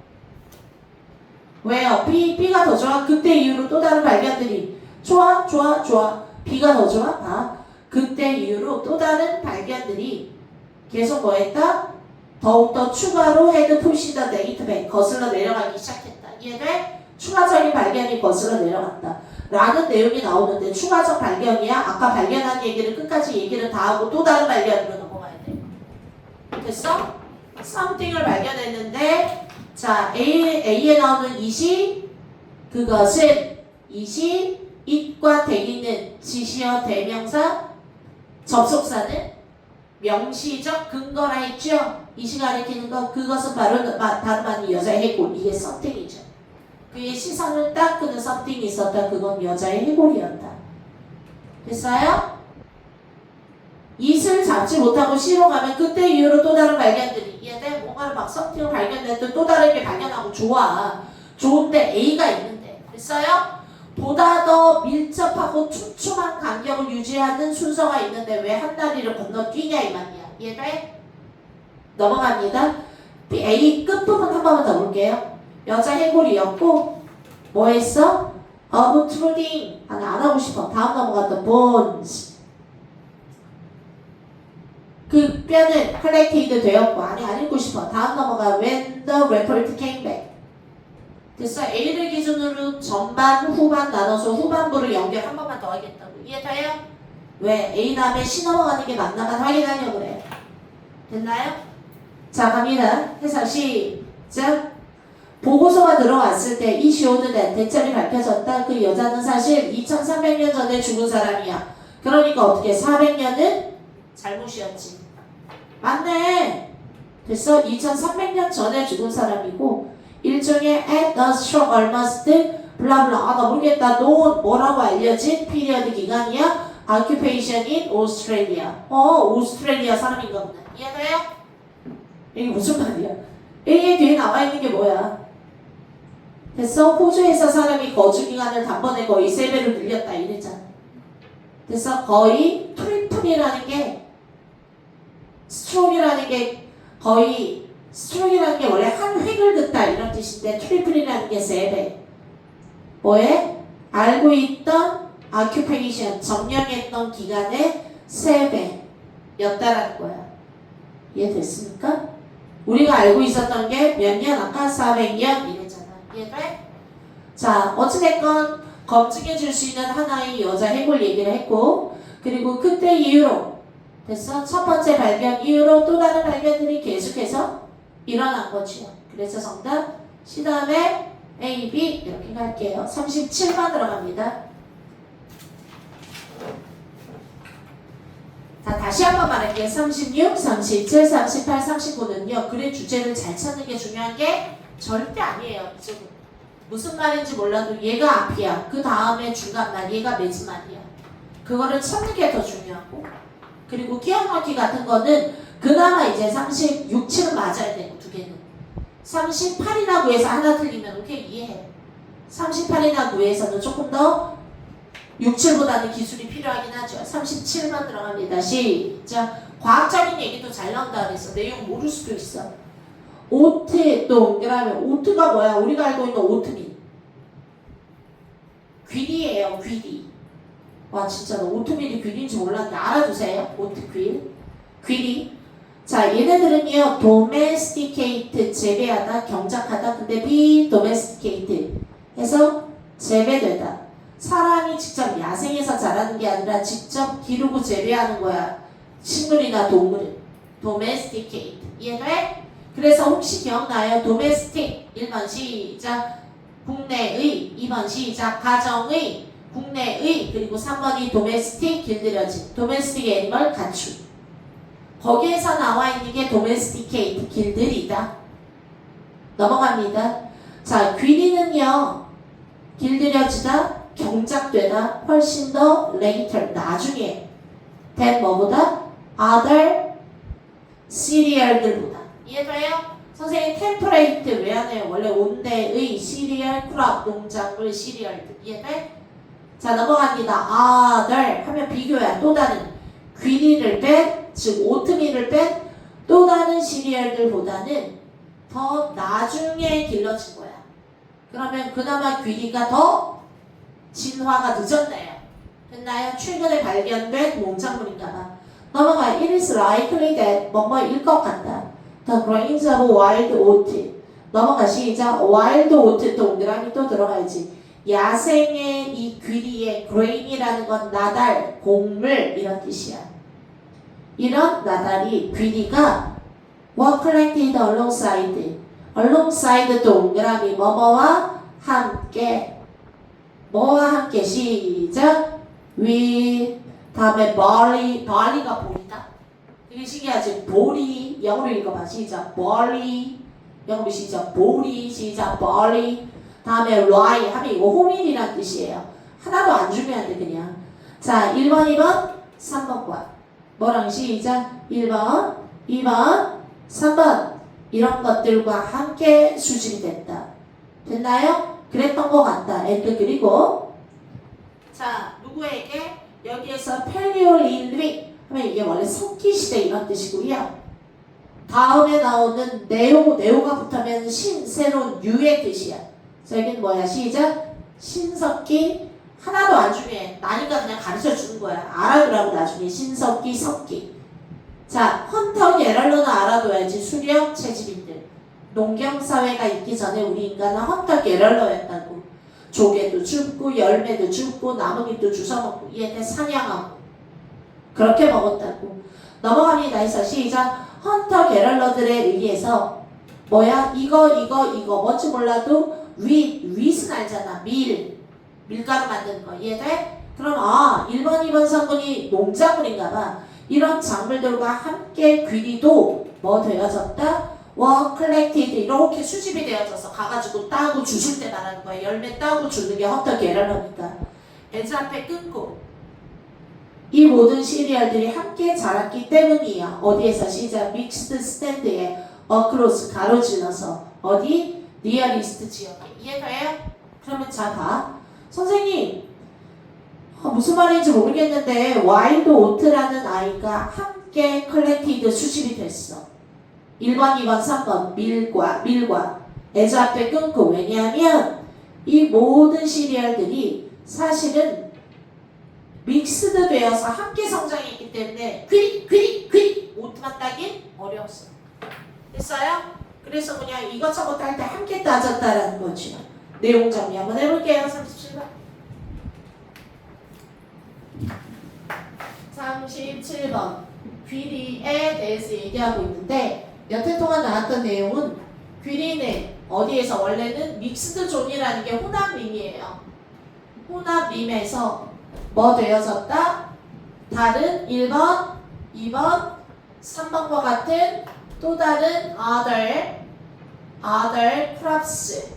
Speaker 1: 왜요? B가 더 좋아? 그때 이후로 또 다른 발견들이. 좋아. B가 더 좋아? 그때 이후로 또 다른 발견들이 계속 뭐 했다? 더욱더 추가로 헤드 푸시더 네이트백 거슬러 내려가기 시작했다. 이해돼? 추가적인 발견이 거슬러 내려갔다. 라는 내용이 나오는데 추가적 발견이야? 아까 발견한 얘기를 끝까지 얘기를 다 하고 또 다른 발견으로 넘어가야 돼. 됐어? something을 발견했는데 자 A에 나오는 it이 그것은 it이 it과 대기는 지시어 대명사 접속사는 명시적 근거라 했죠? it이 가리키는 것 그것은 바로 다름 아닌 여자의 해골 이게 something이죠. 그의 시선을 딱 끄는 something이 있었다. 그건 여자의 해골이었다. 됐어요? it을 잡지 못하고 C로 가면 그때 이후로 또 다른 발견들이 이해돼? 뭔가를 막 something을 발견했더니 또 다른 게 발견하고 좋아. 좋은데 A가 있는데 됐어요? 보다 더 밀접하고 촘촘한 간격을 유지하는 순서가 있는데 왜 한 다리를 건너뛰냐 이 말이야. 이해돼? 넘어갑니다. A 끝부분 한 번만 더 볼게요. 여자 해골이었고 뭐 했어? obtruding 안 하고 싶어. 다음 넘어갔던 bones 그 뼈는 플레이테이드 되었고 안 읽고 싶어. 다음 넘어가 when the report came back 됐어. A를 기준으로 전반 후반 나눠서 후반부를 연결 한 번만 더 하겠다고. 이해돼요? 왜? A 다음에 C 넘어가는 게 맞나만 확인하려고 그래요. 됐나요? 자 갑니다. 해석 시작. 보고서가 들어왔을 때 이 시오는 대체이 밝혀졌다. 그 여자는 사실 2300년 전에 죽은 사람이야. 그러니까 어떻게 400년은 잘못이었지. 맞네. 됐어. 2300년 전에 죽은 사람이고 일종의 at the stroke almost 블라블라 나 모르겠다. known 뭐라고 알려진 피리어드 기간이야. occupation in Australia. 오스트레일리아 사람인가 보네. 이해돼요? 이게 무슨 말이야? A의 뒤에 나와 있는 게 뭐야? 됐어? 호주에서 사람이 거주 기간을 단번에 거의 3배로 늘렸다 이랬잖아. 됐어? 거의 트리플이라는 게 스트로크라는 게 거의 스트로크라는 게 원래 한 획을 긋다 이런 뜻인데 트리플이라는 게 3배. 뭐에? 알고 있던 occupation 점령했던 기간의 3배였다라는 거야. 이해됐습니까? 우리가 알고 있었던 게 몇 년 아까 400년 이랬잖아. 이해돼? 자 어찌됐건 검증해 줄 수 있는 하나의 여자 해골 얘기를 했고 그리고 그때 이후로 됐어? 첫 번째 발견 이후로 또 다른 발견들이 계속해서 일어난 거지요. 그래서 정답 C 다음에 A, B 이렇게 갈게요. 37번 들어갑니다. 자 다시 한번 말할게요. 36, 37, 38, 39는요. 글의 주제를 잘 찾는 게 중요한 게 절대 아니에요. 이쪽은. 무슨 말인지 몰라도 얘가 앞이야. 그 다음에 중간말 얘가 매진말이야. 그거를 찾는 게 더 중요하고 그리고 기억막히 같은 거는 그나마 이제 36, 7은 맞아야 되고 두 개는 38이나 9에서 하나 틀리면 오케이 이해해. 38이나 9에서는 조금 더 6, 7보다는 기술이 필요하긴 하죠. 37번 들어갑니다. 시작. 과학적인 얘기도 잘 나온다 그랬어. 내용 모를 수도 있어. 오트 동그라미 오트가 뭐야? 우리가 알고 있는 오트밀 귀리예요. 귀리. 와 진짜 너 오트밀이 귀리인지 몰랐는데 알아두세요. 오트밀 귀리. 자 얘네들은요 domesticate 재배하다 경작하다 근데 be domesticate 해서 재배되다. 사람이 직접 야생에서 자라는 게 아니라 직접 기르고 재배하는 거야. 식물이나 동물은 domesticate. 이해돼? 그래서 혹시 기억나요? domestic 1번 시작 국내의 2번 시작 가정의 국내의 그리고 3번이 domestic 길들여진 domestic animal 가축 거기에서 나와 있는 게 domesticate 길들이다. 넘어갑니다. 자 귀리는요 길들여지다 경작되다 훨씬 더 later 나중에 than 뭐보다 other cereal들보다. 이해돼요? 선생님 템퍼레이트 왜 하네요? 원래 온대의 시리얼 크롭 농작물 시리얼들 이해돼? 자 넘어갑니다. other 하면 비교야. 또 다른 귀리를 뺀 즉 오트밀을 뺀 또 다른 시리얼들보다는 더 나중에 길러진 거야. 그러면 그나마 귀리가 더 진화가 늦었네요. 됐나요? 최근에 발견된 농작물인가봐. 넘어가. It is likely that 뭐뭐일 것 같다. The grains of wild oat. 넘어가. 시작. wild oat 동그라미 또 들어가야지. 야생의 이 귀리의 grain이라는 건 나달, 곡물 이런 뜻이야. 이런 나달이 귀리가 were collected alongside 동그라미 뭐뭐와 함께 뭐와 함께 시작 with 다음에 barley가 보리다. 되게 신기하지. 보리 영어로 읽어봐. 시작 barley 영어로 시작 보리 시작 barley 다음에 rye 하면 이거 호밀이란 뜻이에요. 하나도 안 중요한데 그냥. 자 1번 2번 3번과 뭐랑 시작 1번 2번 3번 이런 것들과 함께 수집이 됐다. 됐나요? 그랬던 것 같다. and 그리고 자 누구에게 여기에서 펠리올린릭 하면 이게 원래 석기시대 이런 뜻이고요. 다음에 나오는 네오가 붙으면 새로운 유의 뜻이야. 그래서 여기는 뭐야? 시작 신석기 하나도 안 중요해. 나니까 그냥 가르쳐 주는 거야. 알아두라고 나중에 신석기 석기. 자 헌터 게럴러는 알아둬야지. 수령 채집인들 농경사회가 있기 전에 우리 인간은 헌터 게럴러였다고. 조개도 줍고 열매도 줍고 나뭇잎도 주워먹고 얘네 사냥하고 그렇게 먹었다고. 넘어갑니다. 해서 시작 헌터 게럴러들에 의해서 뭐야? 이거 뭔지 몰라도 윗은 알잖아. 밀가루 만드는 거 이해돼? 그럼 1번 2번 3번이 농작물인가봐. 이런 작물들과 함께 귀리도 뭐 되어졌다? collected 이렇게 수집이 되어져서 가가지고 따고 주실 때 말하는 거야. 열매 따고 주는 게 헌터 게럴러니까. 에즈 앞에 끊고 이 모든 시리얼들이 함께 자랐기 때문이야. 어디에서 시작 믹스드 스탠드에 across 가로질러서 어디? 니어리스트 지역에. 이해돼요? 그러면 자 봐. 선생님 무슨 말인지 모르겠는데 와일드 오트라는 아이가 함께 컬렉티드 수집이 됐어. 1번 2번 3번 밀과 에즈 앞에 끊고. 왜냐하면 이 모든 시리얼들이 사실은 믹스드 되어서 함께 성장했기 때문에 귀리 오트만 따긴 어려웠어. 됐어요? 그래서 그냥 이것저것 할 때 함께 따졌다라는 거죠. 내용 정리 한번 해볼게요. 37번 37번 귀리에 대해서 얘기하고 있는데 몇 해 동안 나왔던 내용은 귀리는 어디에서 원래는 믹스드 존이라는 게 혼합림이에요. 혼합림에서 뭐 되어졌다? 다른 1번, 2번, 3번과 같은 또 다른 other crops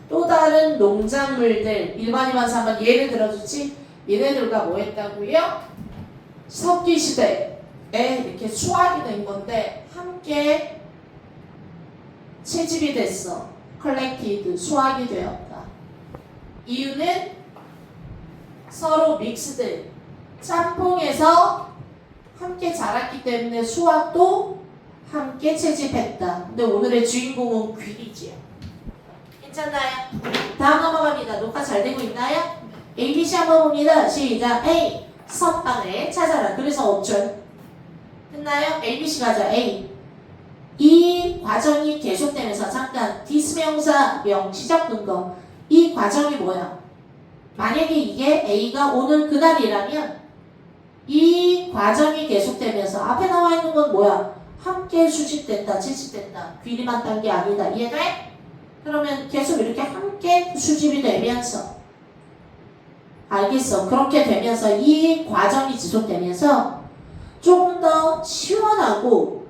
Speaker 1: 또 다른 농작물들 1번, 2번, 3번 예를 들어주지. 얘네들과 뭐 했다고요? 석기시대에 이렇게 수확이 된 건데 함께 채집이 됐어. collected 수확이 되었다. 이유는 서로 믹스드 짬뽕해서 함께 자랐기 때문에 수확도 함께 채집했다. 근데 오늘의 주인공은 귀리지요. 괜찮나요? 다음 넘어갑니다. 녹화 잘 되고 있나요? ABC 한번 봅니다. 시작. A. 선빵을 찾아라. 그래서 옵션 됐나요? ABC 가자. A. 이 과정이 계속되면서 잠깐 디스명사 명시적 근거. 이 과정이 뭐야? 만약에 이게 A가 오늘 그날이라면 이 과정이 계속되면서 앞에 나와 있는 건 뭐야? 함께 수집됐다, 채집됐다. 귀리만 딴 게 아니다. 이해돼? 그러면 계속 이렇게 함께 수집이 되면서 알겠어. 그렇게 되면서 이 과정이 지속되면서 조금 더 시원하고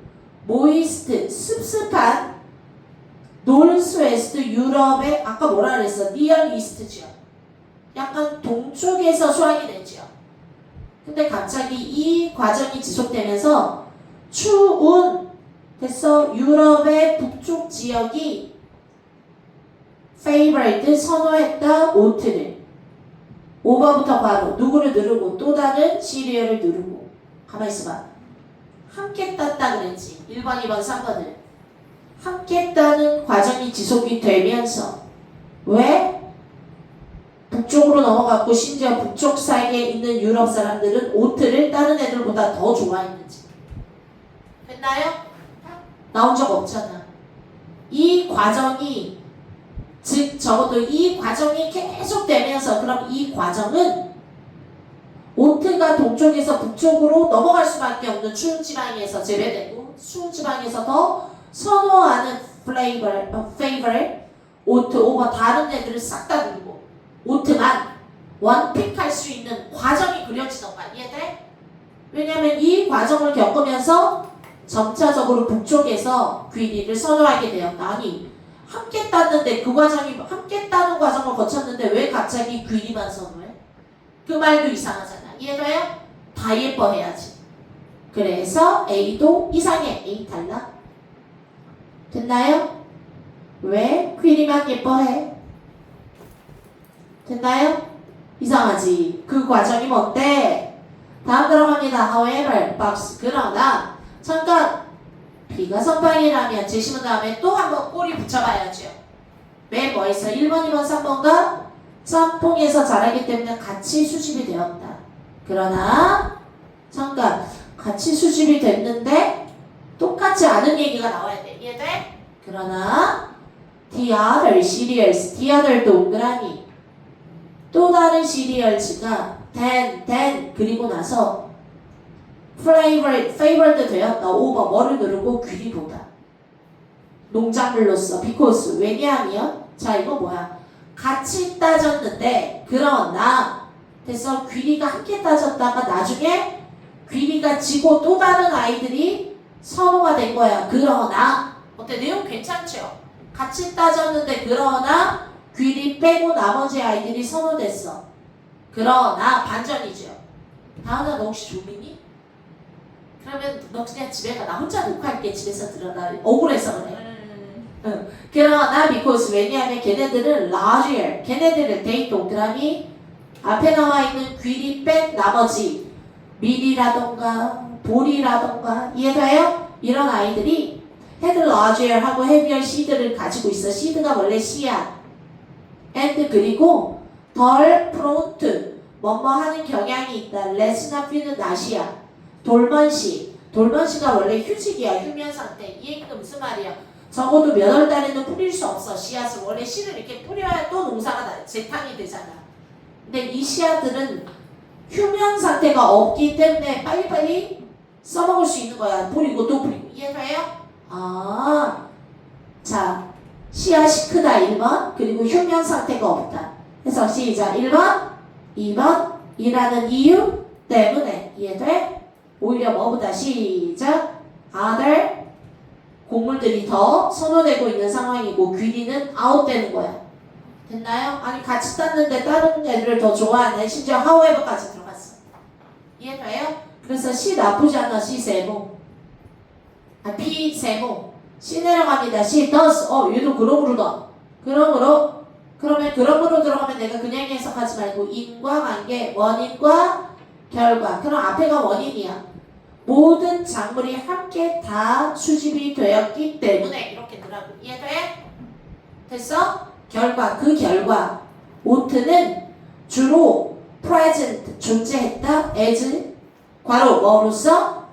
Speaker 1: 모이스트, 습습한 노스웨스트 유럽의 아까 뭐라 그랬어? 니얼 이스트 지역. 약간 동쪽에서 수확이 된 지역. 근데 갑자기 이 과정이 지속되면서 추운 됐어. 유럽의 북쪽 지역이 favorite 선호했다 오트를 5번부터 바로 누구를 누르고 또 다른 시리얼을 누르고 가만히 있어봐. 함께 땄다 그랬지. 1번, 2번, 3번을. 함께 따는 과정이 지속이 되면서 왜? 북쪽으로 넘어갔고 심지어 북쪽 사이에 있는 유럽 사람들은 오트를 다른 애들보다 더 좋아했는지. 됐나요? 나온 적 없잖아. 이 과정이 즉 적어도 이 과정이 계속되면서 그럼 이 과정은 오트가 동쪽에서 북쪽으로 넘어갈 수밖에 없는 추운 지방에서 재배되고 추운 지방에서 더 선호하는 favor 오트 오버 다른 애들을 싹 다 누르고 오트만 원픽할 수 있는 과정이 그려지던 거야. 이해돼? 왜냐면 이 과정을 겪으면서 점차적으로 북쪽에서 귀리를 선호하게 되었다. 아니 함께 땄는데 그 과정이 함께 따는 과정을 거쳤는데 왜 갑자기 귀리만 선호해? 그 말도 이상하잖아. 이해돼요? 다 예뻐해야지. 그래서 A도 이상해. A 탈락. 됐나요? 왜 귀리만 예뻐해? 됐나요? 이상하지. 그 과정이 뭔데? 다음 들어갑니다. However, 박스. 그러나 잠깐 B가 선방이라면 제시문 다음에 또 한번 꼬리 붙여봐야죠. 왜 뭐했어? 1번, 2번, 3번과 짬뽕에서 자라기 때문에 같이 수집이 되었다. 그러나 잠깐 같이 수집이 됐는데 똑같지 않은 얘기가 나와야 돼. 이해돼? 그러나 the other cereals, the other 동그라미 또 다른 시리얼즈가 then 그리고 나서 favored 되었다. over 뭐를 누르고 귀리보다 농작물로서 because 왜냐하면 자 이거 뭐야 같이 따졌는데 그러나 됐어 귀리가 함께 따졌다가 나중에 귀리가 지고 또 다른 아이들이 선호가 된 거야. 그러나 어때 내용 괜찮죠? 같이 따졌는데 그러나 귀리 빼고 나머지 아이들이 선호됐어. 그러나 반전이죠. 다은아 너 혹시 조민이? 그러면 너 그냥 집에 가. 나 혼자 녹화할게. 집에서 들어. 나 억울해서 그래. 응. 그러나 because 왜냐하면 걔네들은 larger 걔네들은 데이 동그라미 앞에 나와 있는 귀리 뺀 나머지 밀이라던가 볼이라던가 이해가요? 이런 아이들이 had larger 하고 heavier seed를 가지고 있어. seed가 원래 씨앗 and 그리고 덜 prone to 뭐뭐 하는 경향이 있다. less 나피는 낫이야. 돌먼시가 원래 휴직이야. 휴면 상태. 이 얘기가 무슨 말이야? 적어도 몇 월 달에는 뿌릴 수 없어. 씨앗을 원래 씨를 이렇게 뿌려야 또 농사가 재탕이 되잖아. 근데 이 씨앗들은 휴면 상태가 없기 때문에 빨리빨리 써먹을 수 있는 거야. 뿌리고 또 뿌리고. 이해가요? 자 씨앗이 크다 1번 그리고 휴면 상태가 없다. 해서 시작 1번 2번 이라는 이유 때문에 이해돼? 오히려 뭐보다 시작 other 곡물들이 더 선호되고 있는 상황이고 귀리는 아웃되는 거야. 됐나요? 아니 같이 땄는데 다른 애들을 더 좋아하네. 심지어 however까지 들어갔어. 이해돼요? 그래서 C 나쁘지 않아. C 세모 B 세모 C 내려갑니다. C does 얘도 그러므로다. 그러면 그러므로 들어가면 내가 그냥 해석하지 말고 인과관계 원인과 결과 그럼 앞에가 원인이야. 모든 작물이 함께 다 수집이 되었기 때문에 이렇게 넣으라고. 이해돼? 됐어? 그 결과 오트는 주로 present 존재했다 as 괄호 뭐로서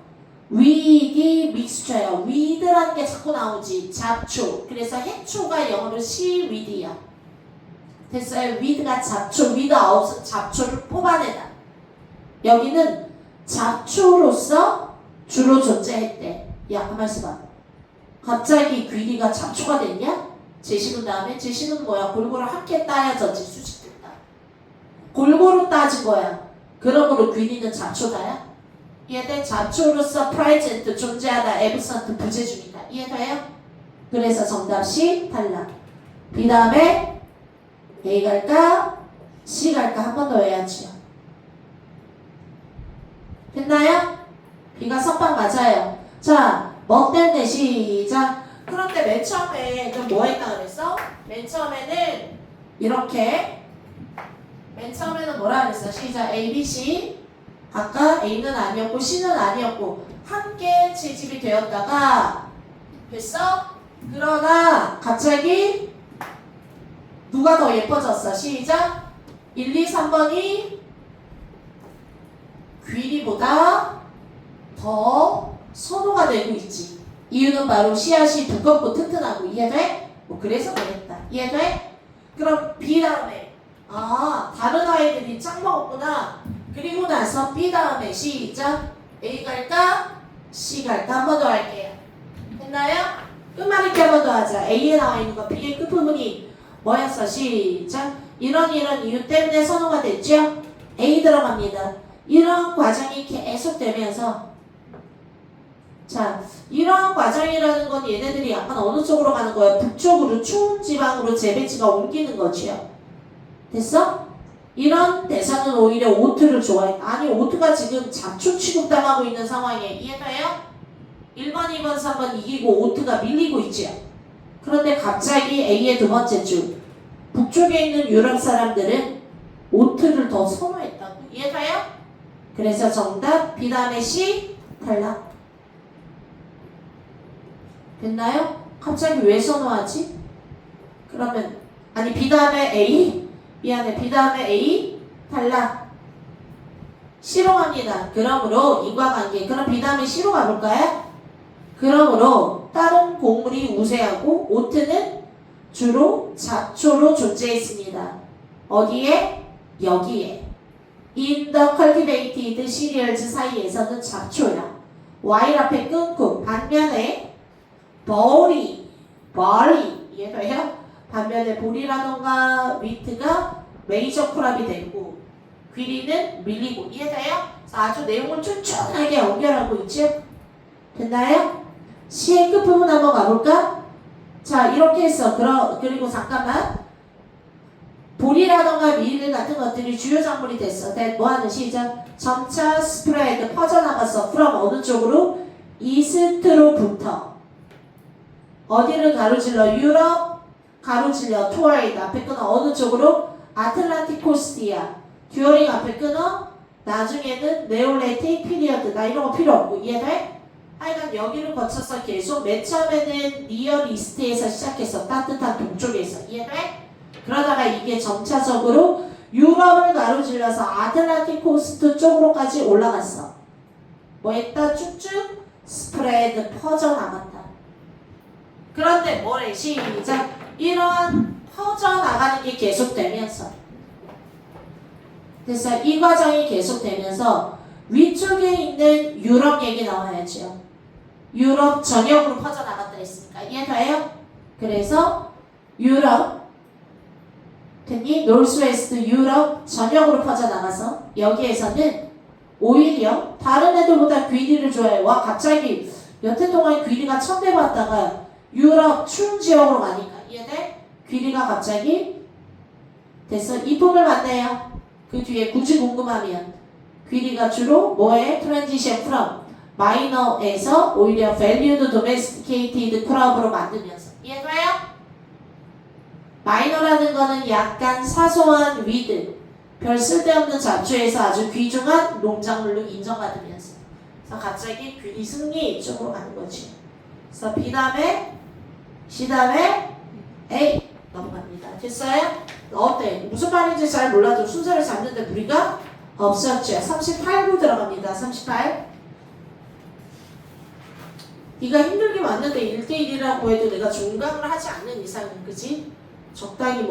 Speaker 1: weedy mixture야. weed라는 게 자꾸 나오지. 잡초. 그래서 해초가 영어로 seaweed야. 됐어요? weed가 잡초, weed out 잡초를 뽑아내다. 여기는 잡초로서 주로 존재했대. 야, 가만 있어봐. 갑자기 귀리가 잡초가 됐냐? 제시문 다음에 제시문 뭐야? 골고루 함께 따야졌지. 수식됐다. 골고루 따진 거야. 그러므로 귀리는 잡초다야? 이해돼? 잡초로서 present 존재하다. absent 부재 중이다. 이해돼요? 그래서 정답 C 탈락. B 다음에 A 갈까? C 갈까? 한 번 더 해야지요. 됐나요? B가 선방 맞아요. 자, 뭐 때문에 시작. 그런데 맨 처음에 뭐 했다 그랬어? 맨 처음에는 이렇게 맨 처음에는 뭐라 그랬어? 시작 A, B, C 아까 A는 아니었고 C는 아니었고 함께 채집이 되었다가 됐어? 그러나 갑자기 누가 더 예뻐졌어? 시작! 1, 2, 3번이 귀리보다 더 선호가 되고 있지. 이유는 바로 씨앗이 두껍고 튼튼하고. 이해돼? 뭐 그래서 그랬다. 이해돼? 그럼 B 다음에 다른 아이들이 짱 먹었구나. 그리고 나서 B 다음에 시작. A 갈까? C 갈까? 한 번 더 할게요. 됐나요? 끝말잇기 한 번 더 하자. A에 나와 있는 거 B의 끝부분이 뭐였어? 시작. 이런 이유 때문에 선호가 됐죠? A 들어갑니다. 이런 과정이 계속되면서 자, 이런 과정이라는 건 얘네들이 약간 어느 쪽으로 가는 거야? 북쪽으로 추운 지방으로 재배지가 옮기는 거지요. 됐어? 이런 대사는 오히려 오트를 좋아해. 아니 오트가 지금 잡초 취급당하고 있는 상황이에요. 이해돼요? 1번, 2번, 3번 이기고 오트가 밀리고 있지요. 그런데 갑자기 A의 두 번째 줄 북쪽에 있는 유럽 사람들은 오트를 더 선호했다고. 이해돼요? 그래서 정답 B 다음에 C 탈락. 됐나요? 갑자기 왜 선호하지? 그러면 아니 B 다음에 A 미안해 B 다음에 A 탈락. C로 갑니다. 그러므로 인과관계. 그럼 B 다음에 C로 가볼까요? 그러므로 다른 곡물이 우세하고 오트는 주로 잡초로 존재했습니다. 어디에? 여기에. In the cultivated cereals 사이에서는 잡초야. while 앞에 끊고 반면에 barley 이해돼요? 반면에 보리라던가 위트가 메이저 크랍이 되고 귀리는 밀리고. 이해돼요? 아주 내용을 쫀쫀하게 연결하고 있죠? 됐나요? 시의 끝부분 한번 가볼까? 자 이렇게 해서 그리고 잠깐만 보리라던가 밀 같은 것들이 주요 작물이 됐어. 뭐하는 시작? 점차 스프레드 퍼져나갔어. from 어느 쪽으로? 이스트로부터 어디를 가로질러? 유럽 가로질러 toward 앞에 끊어. 어느 쪽으로? 아틀란틱 코스트야. 듀어링 앞에 끊어. 나중에는 네올레틱 피리어드. 나 이런 거 필요 없고. 이해돼? 하여간 여기를 거쳐서 계속 맨 처음에는 니어 이스트에서 시작해서 따뜻한 동쪽에서. 이해돼? 그러다가 이게 점차적으로 유럽을 가로질러서 아틀란틱 코스트 쪽으로까지 올라갔어. 뭐 했다? 쭉쭉 스프레드 퍼져나간다. 그런데 뭐래? 시작. 이러한 퍼져나가는 게 계속되면서 그래서 이 과정이 계속되면서 위쪽에 있는 유럽 얘기 나와야죠. 유럽 전역으로 퍼져나갔다 했으니까. 이해돼요? 그래서 유럽 됐니? 노스웨스트 유럽 전역으로 퍼져나가서 여기에서는 오히려 다른 애들보다 귀리를 좋아해. 와 갑자기 몇 해 동안 귀리가 천대받다가 유럽 추운 지역으로 가니까. 이해돼? 귀리가 갑자기 돼서 이품을 만나요. 그 뒤에 굳이 궁금하면 귀리가 주로 뭐에? 트랜지션 from 마이너에서 오히려 valued domesticated crop으로 만들면서. 이해돼요? 마이너라는 거는 약간 사소한 위드, 별 쓸데없는 잡초에서 아주 귀중한 농작물로 인정받으면서. 그래서 갑자기 귀리 승리 이쪽으로 가는 거지. 그래서 B 다음에 C 다음에 A 넘어갑니다. 됐어요? 어때? 무슨 말인지 잘 몰라도 순서를 잡는데 무리가 없었죠. 38부 들어갑니다. 38. 네가 힘들게 왔는데 1대1이라고 해도 내가 중강을 하지 않는 이상은 그지? 적당히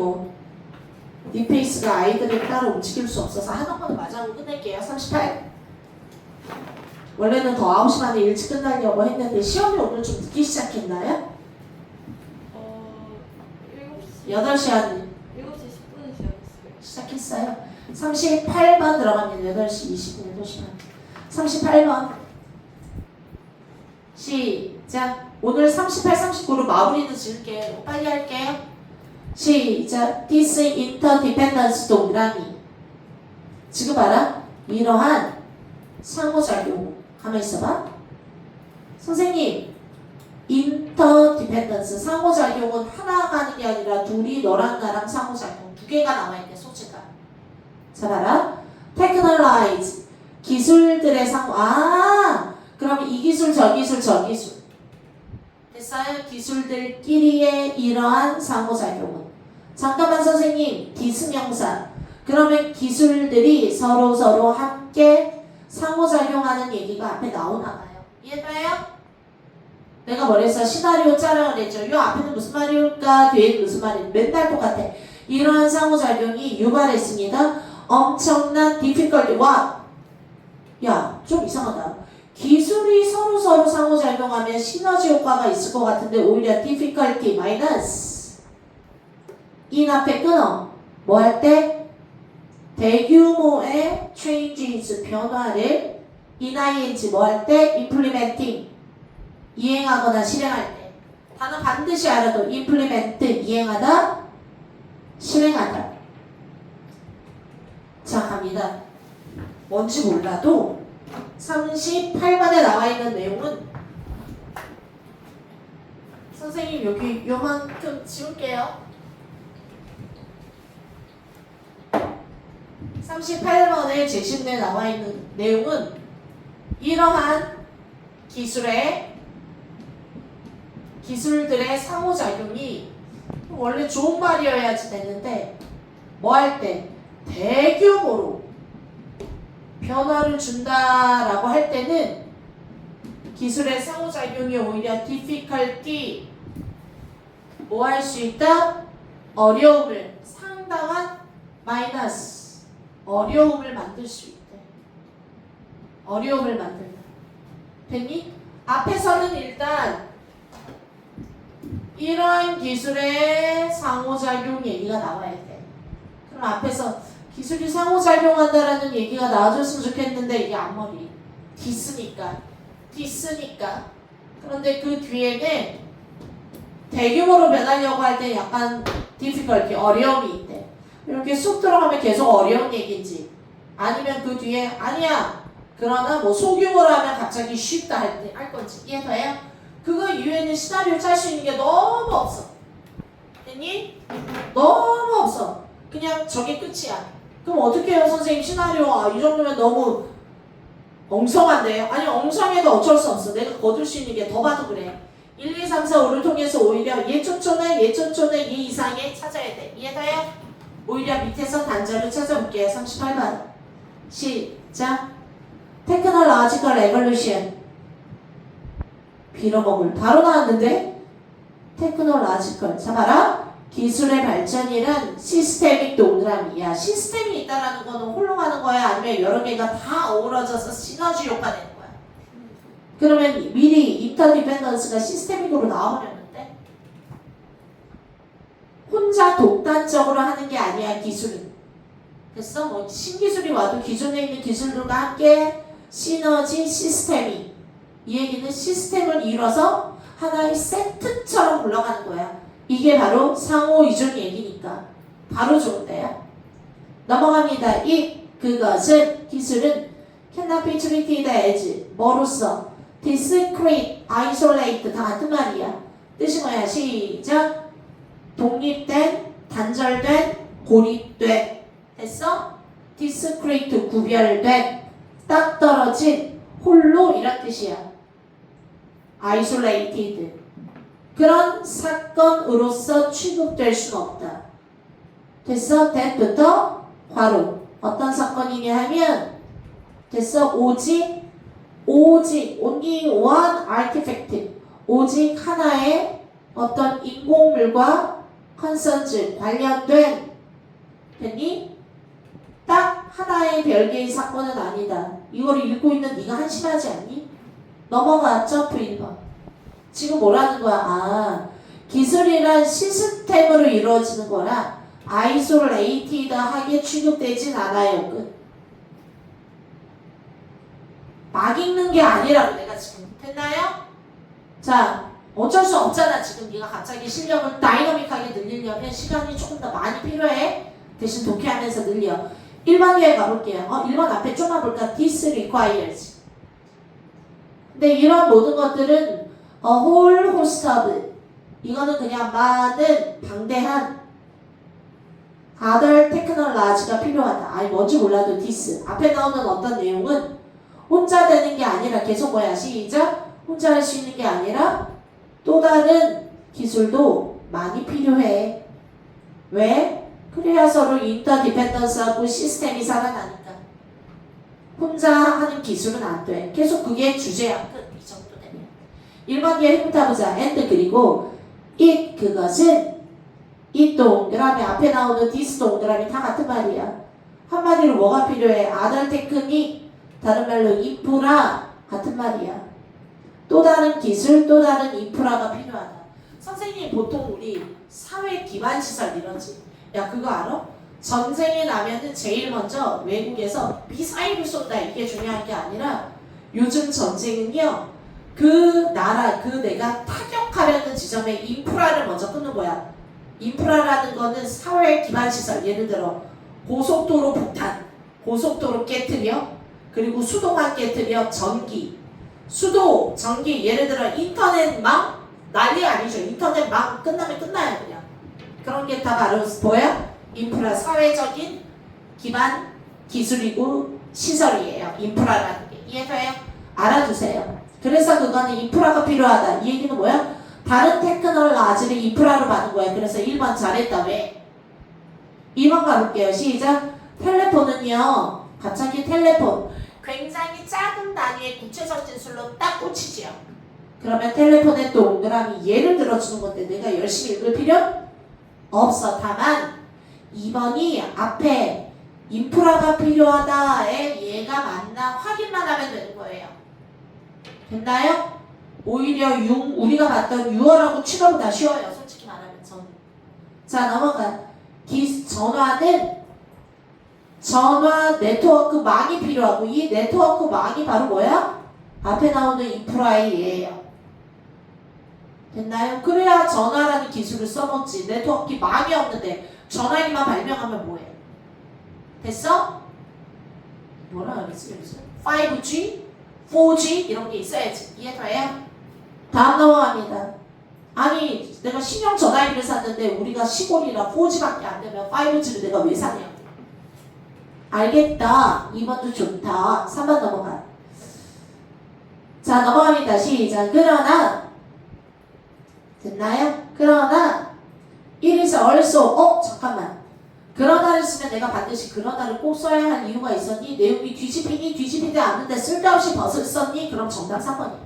Speaker 1: 네 페이스가 아이들을 따로 움직일 수 없어서 하는 거는 맞아고 끝낼게요. 38. 원래는 더 9시 반에 일찍 끝나려고 했는데 시험이 오늘 좀 늦게 시작했나요?
Speaker 3: 7시
Speaker 1: 8시 한
Speaker 3: 7시 10분에
Speaker 1: 시작했어요. 38번 들어갑니다. 8시 20분, 8시 반. 38번. 시작. 오늘 38, 39로 마무리는 지을게요. 빨리 할게요. 시작. This interdependence 동그라미. 지금 봐라. 이러한 상호작용. 가만히 있어봐. 선생님. interdependence. 상호작용은 하나가 하는 게 아니라 둘이 너랑 나랑 상호작용. 두 개가 나와있네. 소체가. 자 봐라. technologize. 기술들의 상호. 그럼 이 기술, 저 기술, 저 기술. 됐어요? 기술들끼리의 이러한 상호작용은. 잠깐만 선생님, 디스명사. 그러면 기술들이 서로 함께 상호작용하는 얘기가 앞에 나오나 봐요. 이해돼요? 내가 뭐랬어? 시나리오 짜라 그랬죠. 이 앞에는 무슨 말일까? 뒤에는 무슨 말일까? 맨날 똑같아. 이러한 상호작용이 유발했습니다. 엄청난 difficulty와 야, 좀 이상하다. 기술이 서로 상호작용하면 시너지 효과가 있을 것 같은데 오히려 difficulty 마이너스 인 앞에 끊어. 뭐 할 때? 대규모의 changes 변화를 ing 뭐 할 때? implementing 이행하거나 실행할 때. 단어 반드시 알아도 implement 이행하다 실행하다. 자, 갑니다. 뭔지 몰라도 38번에 나와 있는 내용은 선생님 여기 요만큼 지울게요. 38번에 제시문에 나와 있는 내용은 이러한 기술들의 상호작용이 원래 좋은 말이어야지 되는데 뭐 할 때 대규모로 변화를 준다라고 할 때는 기술의 상호작용이 오히려 difficulty 뭐 할 수 있다? 어려움을 상당한 마이너스 어려움을 만들 수 있대. 어려움을 만들다. 됐니? 앞에서는 일단 이러한 기술의 상호작용 얘기가 나와야 돼. 그럼 앞에서 기술이 상호작용한다라는 얘기가 나와줬으면 좋겠는데 이게 앞머리 디스니까. 그런데 그 뒤에는 대규모로 변하려고 할 때 약간 difficulty 어려움이 있대. 이렇게 쑥 들어가면 계속 어려운 얘기인지 아니면 그 뒤에 아니야 그러나 뭐 소규모로 하면 갑자기 쉽다 할 건지 이해돼요? 그거 이후에는 시나리오 짤 수 있는 게 너무 없어. 됐니? 너무 없어. 그냥 저게 끝이야. 그럼 어떻게 해요 선생님? 시나리오 이 정도면 너무 엉성한데요? 아니 엉성해도 어쩔 수 없어. 내가 거둘 수 있는 게 더 봐도 그래. 1, 2, 3, 4, 5를 통해서 오히려 얘초초는 얘 이상에 찾아야 돼. 이해돼요? 오히려 밑에서 단절을 찾아볼게요. 38번 시작. Technological Revolution 빌어먹을 바로 나왔는데 Technological 자 봐라. 기술의 발전이란 시스템ik 동그라미야. 시스템이 있다라는 거는 홀로가는 거야? 아니면 여러 개가 다 어우러져서 시너지 효과 내는 거야? 그러면 미리 인터디펜던스가 시스템ik으로 나와버렸는데 혼자 독단적으로 하는 게 아니야 기술은. 됐어? 뭐 신기술이 와도 기존에 있는 기술들과 함께 시너지 시스템이 이 얘기는 시스템을 이뤄서 하나의 세트처럼 굴러가는 거야. 이게 바로 상호이존 얘기니까 바로 좋은데요. 넘어갑니다. 그것은 기술은 cannot be treated as 뭐로써 discrete, isolate 다 같은 말이야. 뜻이 뭐야? 시작. 독립된, 단절된, 고립된 됐어? discrete 구별된, 딱 떨어진, 홀로 이란 뜻이야. isolated 그런 사건으로서 취급될 수는 없다. 됐어? that부터 괄호 어떤 사건이냐 하면 됐어? 오직 only one artifact 오직 하나의 어떤 인공물과 concerns 관련된 됐니? 딱 하나의 별개의 사건은 아니다. 이걸 읽고 있는 네가 한심하지 않니? 넘어가 점프 1번. 지금 뭐라는 거야? 기술이란 시스템으로 이루어지는 거라 아이솔레이티드하게 취급되진 않아요. 끝. 막 읽는 게 아니라고 내가 지금 됐나요? 자, 어쩔 수 없잖아. 지금 네가 갑자기 실력을 다이너믹하게 늘리려면 시간이 조금 더 많이 필요해. 대신 독해하면서 늘려. 1번에 가볼게요. 1번 앞에 좀만 볼까? This requires. 근데 이런 모든 것들은 a whole host of 이거는 그냥 많은 방대한 other technology가 필요하다. 아니 뭔지 몰라도 this 앞에 나오는 어떤 내용은 혼자 되는 게 아니라 계속 뭐야? 시작. 혼자 할 수 있는 게 아니라 또 다른 기술도 많이 필요해. 왜? 그래야 서로 인터디펜던스하고 시스템이 살아나니까. 혼자 하는 기술은 안 돼. 계속 그게 주제야. 끝. 이 정도 되면. 1번 뒤에 해부터 보자. and 그리고 it 그것은 이 동그라미 앞에 나오는 this 동그라미 다 같은 말이야. 한마디로 뭐가 필요해? other 테크닉 다른 말로 인프라 같은 말이야. 또 다른 기술, 또 다른 인프라가 필요하다. 선생님 보통 우리 사회 기반 시설 이러지. 야 그거 알아? 전쟁이 나면은 제일 먼저 외국에서 미사일을 쏜다 이게 중요한 게 아니라 요즘 전쟁은요 그 나라 그 내가 타격하려는 지점의 인프라를 먼저 끊는 거야. 인프라라는 거는 사회 기반 시설 예를 들어 고속도로 폭탄, 고속도로 깨트려 그리고 수도만 깨트려 전기, 수도, 전기 예를 들어 인터넷망 난리 아니죠. 인터넷망 끝나면 끝나요 그냥. 그런 게 다 바로 뭐야? 인프라 사회적인 기반 기술이고 시설이에요. 인프라라는 게 이해돼요? 알아두세요. 그래서 그거는 인프라가 필요하다. 이 얘기는 뭐야? 다른 테크놀로지를 인프라로 받는 거야. 그래서 1번 잘했다. 왜? 2번 가볼게요. 시작. 텔레폰은요. 갑자기 텔레폰 굉장히 작은 단위의 구체적 진술로 딱 꽂히지요. 그러면 텔레폰의 동그라미 예를 들어주는 건데 내가 열심히 읽을 필요 없어. 다만 2번이 앞에 인프라가 필요하다에 얘가 맞나 확인만 하면 되는 거예요. 됐나요? 오히려 우리가 봤던 6월하고 7월보다 쉬워요. 솔직히 말하면 저는. 자 넘어가. 전화는 전화 네트워크망이 필요하고 이 네트워크망이 바로 뭐야? 앞에 나오는 인프라의 예예요. 됐나요? 그래야 전화라는 기술을 써먹지. 네트워크망이 없는데 전화기만 발명하면 뭐해? 됐어? 뭐라 그랬지? 5G? 4G? 이런 게 있어야지. 이해돼요? 다음 넘어갑니다. 아니 내가 신형 전화기를 샀는데 우리가 시골이라 4G밖에 안 되면 5G를 내가 왜 사냐? 알겠다. 2번도 좋다. 3번 넘어가. 자 넘어갑니다. 시작. 그러나 됐나요? 그러나 it is also 잠깐만. 그러나를 쓰면 내가 반드시 그러나를 꼭 써야 할 이유가 있었니? 내용이 뒤집히지 않는데 쓸데없이 벗을 썼니? 그럼 정답 3번이야.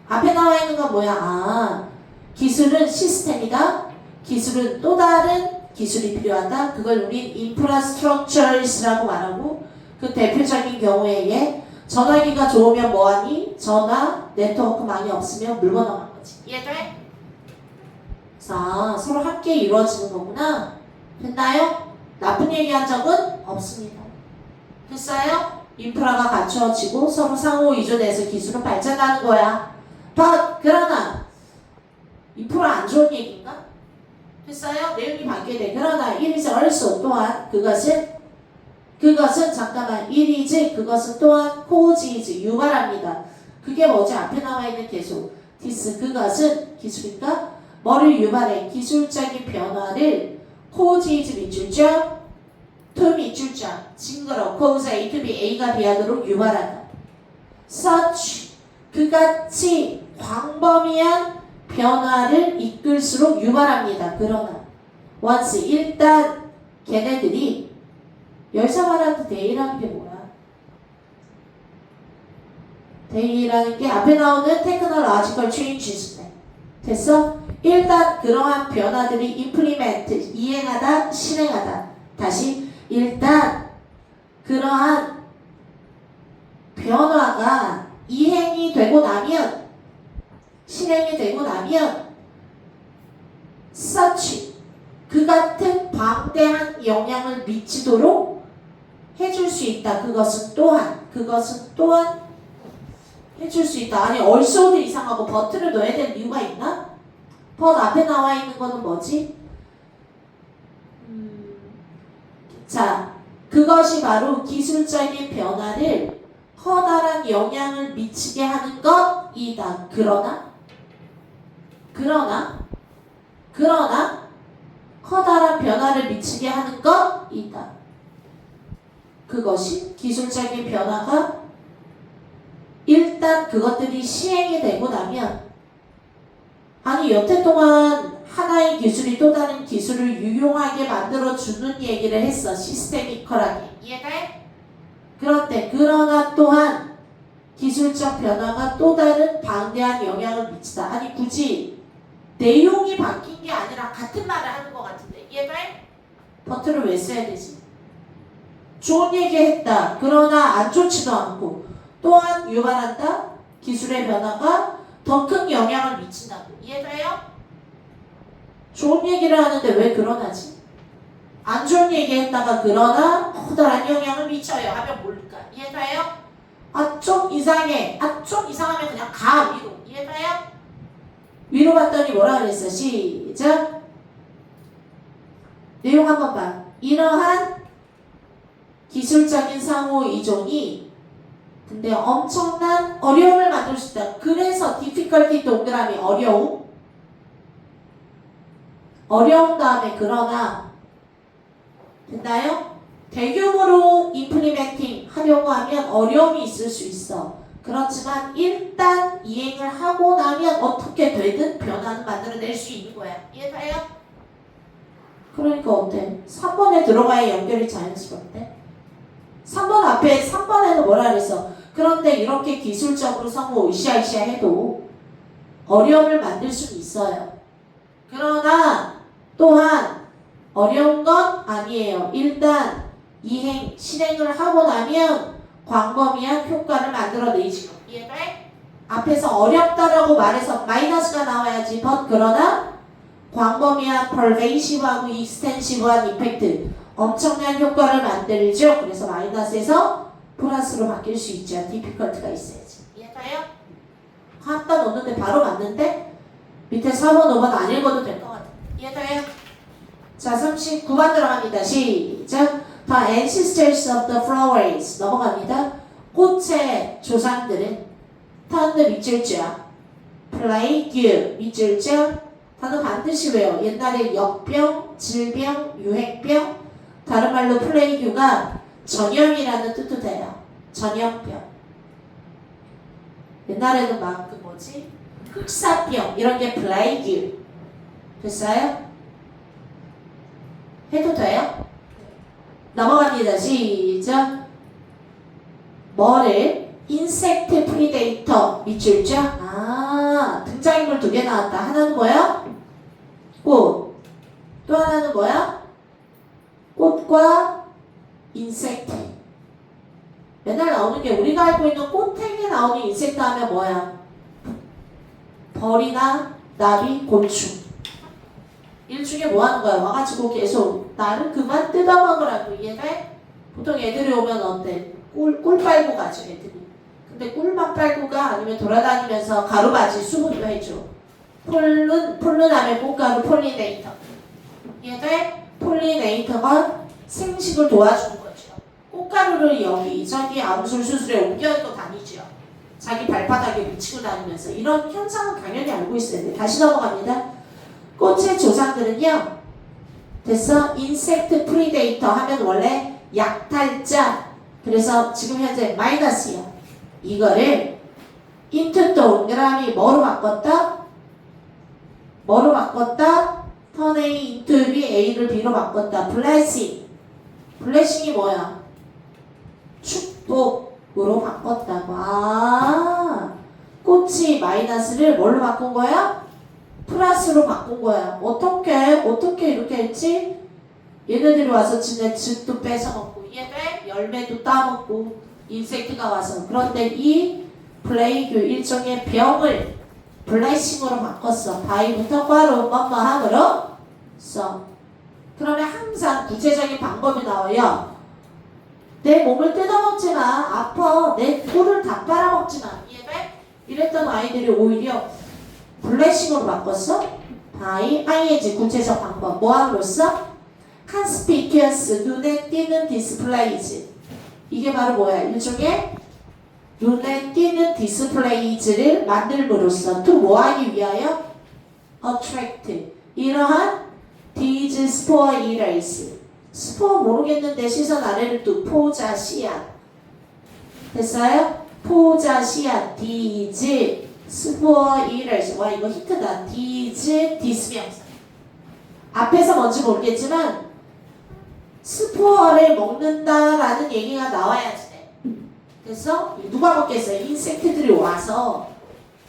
Speaker 1: 앞에 나와 있는 건 뭐야? 아, 기술은 시스템이다. 기술은 또 다른 기술이 필요하다. 그걸 우린 infrastructures라고 말하고 그 대표적인 경우에 전화기가 좋으면 뭐하니? 전화 네트워크망이 없으면 물 건너간 거지. 이해돼? 자, 서로 함께 이루어지는 거구나. 됐나요? 나쁜 얘기한 적은 없습니다. 됐어요? 인프라가 갖추어지고 서로 상호 의존해서 기술은 발전하는 거야. 그러나 인프라 안 좋은 얘기인가? 됐어요? 내용이 바뀌게 돼. 그러나 it is also 또한 그것은 잠깐만 it is 그것은 또한 causes 유발합니다. 그게 뭐지? 앞에 나와 있는 계속 this 그것은 기술인가? 뭐를 유발해? 기술적인 변화를 causes 밑줄자 to 밑줄자 징그러 cause A to B A가 B하도록 유발하다. such 그같이 광범위한 변화를 이끌수록 유발합니다. 그러나 once 일단 걔네들이 열사 말하는 데이라는 게 뭐야? 데이라는 게 앞에 나오는 technological changes네. 됐어? 일단 그러한 변화들이 implement 이행하다 실행하다. 다시 일단 그러한 변화가 이행이 되고 나면 실행이 되고 나면 such 그 같은 방대한 영향을 미치도록 해줄 수 있다. 그것은 또한 해줄 수 있다. 아니 also도 이상하고 but를 넣어야 될 이유가 있나? but 앞에 나와 있는 거는 뭐지? 자, 그것이 바로 기술적인 변화를 커다란 영향을 미치게 하는 것이다. 그러나 커다란 변화를 미치게 하는 것이다. 그것이 기술적인 변화가 일단 그것들이 시행이 되고 나면 아니 여태 동안 하나의 기술이 또 다른 기술을 유용하게 만들어주는 얘기를 했어. 시스테미컬하게. 이해돼? 그런데 그러나 또한 기술적 변화가 또 다른 방대한 영향을 미치다. 아니 굳이 내용이 바뀐 게 아니라 같은 말을 하는 것 같은데 이해돼? 버트를 왜 써야 되지? 좋은 얘기 했다. 그러나 안 좋지도 않고 또한 유발한다. 기술의 변화가 더 큰 영향을 미친다고. 이해돼요? 좋은 얘기를 하는데 왜 그러나지? 안 좋은 얘기 했다가 그러나 커다란 영향을 미쳐요 하면 뭘까? 이해돼요? 아 좀 이상해. 아 좀 이상하면 그냥 가 위로. 이해돼요? 위로 갔더니 뭐라 그랬어? 시작. 내용 한번 봐. 이러한 기술적인 상호 이종이 근데 엄청난 어려움을 만들 수 있다. 그래서 difficulty 동그라미 어려움. 어려운 다음에 그러나 됐나요? 대규모로 임플리멘팅 하려고 하면 어려움이 있을 수 있어. 그렇지만 일단 이행을 하고 나면 어떻게 되든 변화는 만들어낼 수 있는 거야. 이해돼요? 그러니까 어때? 3번에 들어가야 연결이 자연스럽대. 3번 앞에 3번에는 뭐라 그랬어? 그런데 이렇게 기술적으로 성우 으쌰으쌰 해도 어려움을 만들 수는 있어요. 그러나 또한 어려운 건 아니에요. 일단 이행, 실행을 하고 나면 광범위한 효과를 만들어내지요. 이해돼? 앞에서 어렵다라고 말해서 마이너스가 나와야지. but 그러나 광범위한 pervasive하고 extensive한 이펙트 엄청난 효과를 만들죠. 그래서 마이너스에서 플러스로 바뀔 수 있죠. difficulty가 있어야지. 이해가요? 갖다 놓는데 바로 맞는데 밑에 4번, 5번 안 읽어도 될 것 같아. 이해가요? 자, 39번 들어갑니다. 시작. The ancestors of the flowers 넘어갑니다. 꽃의 조상들은 turned 밑줄자 plague 밑줄자 단어 반드시 외워. 옛날에 역병, 질병, 유행병 다른 말로 플레이규가 전염이라는 뜻도 돼요. 전염병. 옛날에는 막 그 뭐지? 흑사병 이런 게 플레이규. 됐어요? 해도 돼요? 넘어갑니다. 시작. 뭐를? 인섹트 프리데이터 밑줄자. 아, 등장인물 2개 나왔다. 하나는 뭐야? 꽃. 또 하나는 뭐야? 꽃과 인섹트. 맨날 나오는 게 우리가 알고 있는 꽃탱이에 나오는 인섹트 하면 뭐야? 벌이나 나비, 곤충. 일중에 뭐 하는 거야? 와가지고 계속 나를 그만 뜯어먹으라고. 이해돼? 보통 애들이 오면 어때? 꿀 빨고 가죠 애들이. 근데 꿀만 빨고가 아니면 돌아다니면서 가루바지 수분도 해줘. 폴른하면 꽃가루 폴리네이터. 이해돼? 폴리네이터가 생식을 도와주는 거죠. 꽃가루를 여기저기 암술 수술에 옮겨놓고 다니죠. 자기 발바닥에 묻히고 다니면서. 이런 현상은 당연히 알고 있어야 돼. 다시 넘어갑니다. 꽃의 조상들은요. 됐어? 인섹트 프리데이터 하면 원래 약탈자. 그래서 지금 현재 마이너스야. 이거를 into 동그라미 뭐로 바꿨다? 뭐로 바꿨다? turn A into B, A를 B로 바꿨다. blessing. blessing이 뭐야? 축복으로 바꿨다고. 아, 꽃이 마이너스를 뭘로 바꾼 거야? 플러스로 바꾼 거야. 어떻게 이렇게 했지? 얘네들이 와서 지네 즙도 뺏어먹고 얘네 열매도 따먹고 인섹트가 와서. 그런데 이 플레이규 일종의 병을 블레싱으로 바꿨어. 바이부터 과로 뭐뭐함으로 써. 그러면 항상 구체적인 방법이 나와요. 내 몸을 뜯어먹지 마. 아파. 내 꿀을 다 빨아먹지 마. 이해돼? 이랬던 아이들이 오히려 블레싱으로 바꿨어. by ing 구체적 방법. 뭐함으로써? conspicuous 눈에 띄는 displays. 이게 바로 뭐야? 일종의 눈에 띄는 디스플레이즈를 만들므로써 to 뭐하기 위하여? attract 이러한 these spore eaters. 스포 모르겠는데 시선 아래를 두 포자 씨앗. 됐어요? 포자 씨앗 these spoilers. 와 이거 힌트다. these 디스명사. 앞에서 뭔지 모르겠지만 스포어를 먹는다라는 얘기가 나와야지 돼. 그래서 누가 먹겠어요? 인섹트들이 와서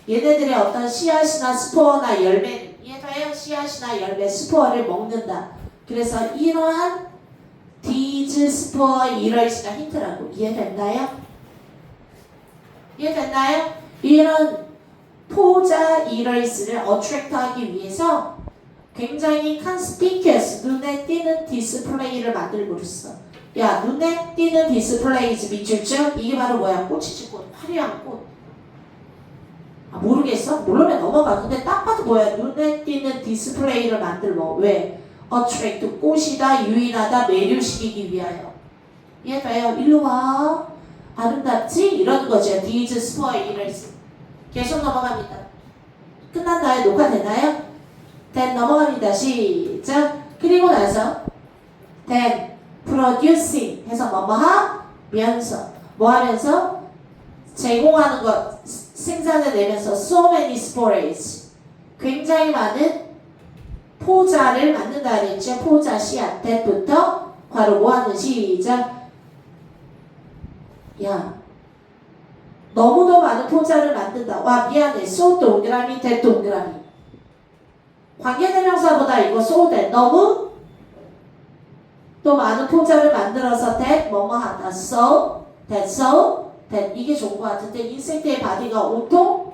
Speaker 1: 얘네들의 어떤 씨앗이나 스포어나 열매, 이해가요? 씨앗이나 열매, 스포어를 먹는다. 그래서 이러한 these spoilers가 힌트라고. 이해됐나요? 이해됐나요? 이런 포자 eaters를 attract하기 위해서 굉장히 conspicuous, 눈에 띄는 디스플레이를 만들고 있어. 야, 눈에 띄는 디스플레이즈 밑줄줄? 이게 바로 뭐야? 꽃이지, 꽃. 화려한 꽃. 아, 모르겠어? 모르면 넘어가. 근데 딱 봐도 뭐야? 눈에 띄는 디스플레이를 만들어. 왜? attract, 꽃이다, 유인하다, 매료시키기 위하여. 이해가요? 일로 와. 아름답지? 이런 거죠. these spoilers. 계속 넘어갑니다. 끝났나요? 녹화되나요? then 넘어갑니다. 시작. 그리고 나서 then producing 해서 뭐뭐 하면서 뭐 하면서 제공하는 것 생산해내면서 so many spores 굉장히 많은 포자를 만든다 그랬죠. 포자 씨앗 that부터 바로 뭐 하는 시작. 야 너무도 많은 포자를 만든다. 와 미안해. so 동그라미 that 동그라미 관계대명사보다 이거 so that 너무 또 많은 포자를 만들어서 that 뭐뭐 하다 so that 이게 좋은 것 같은데 인섹트의 바디가 온통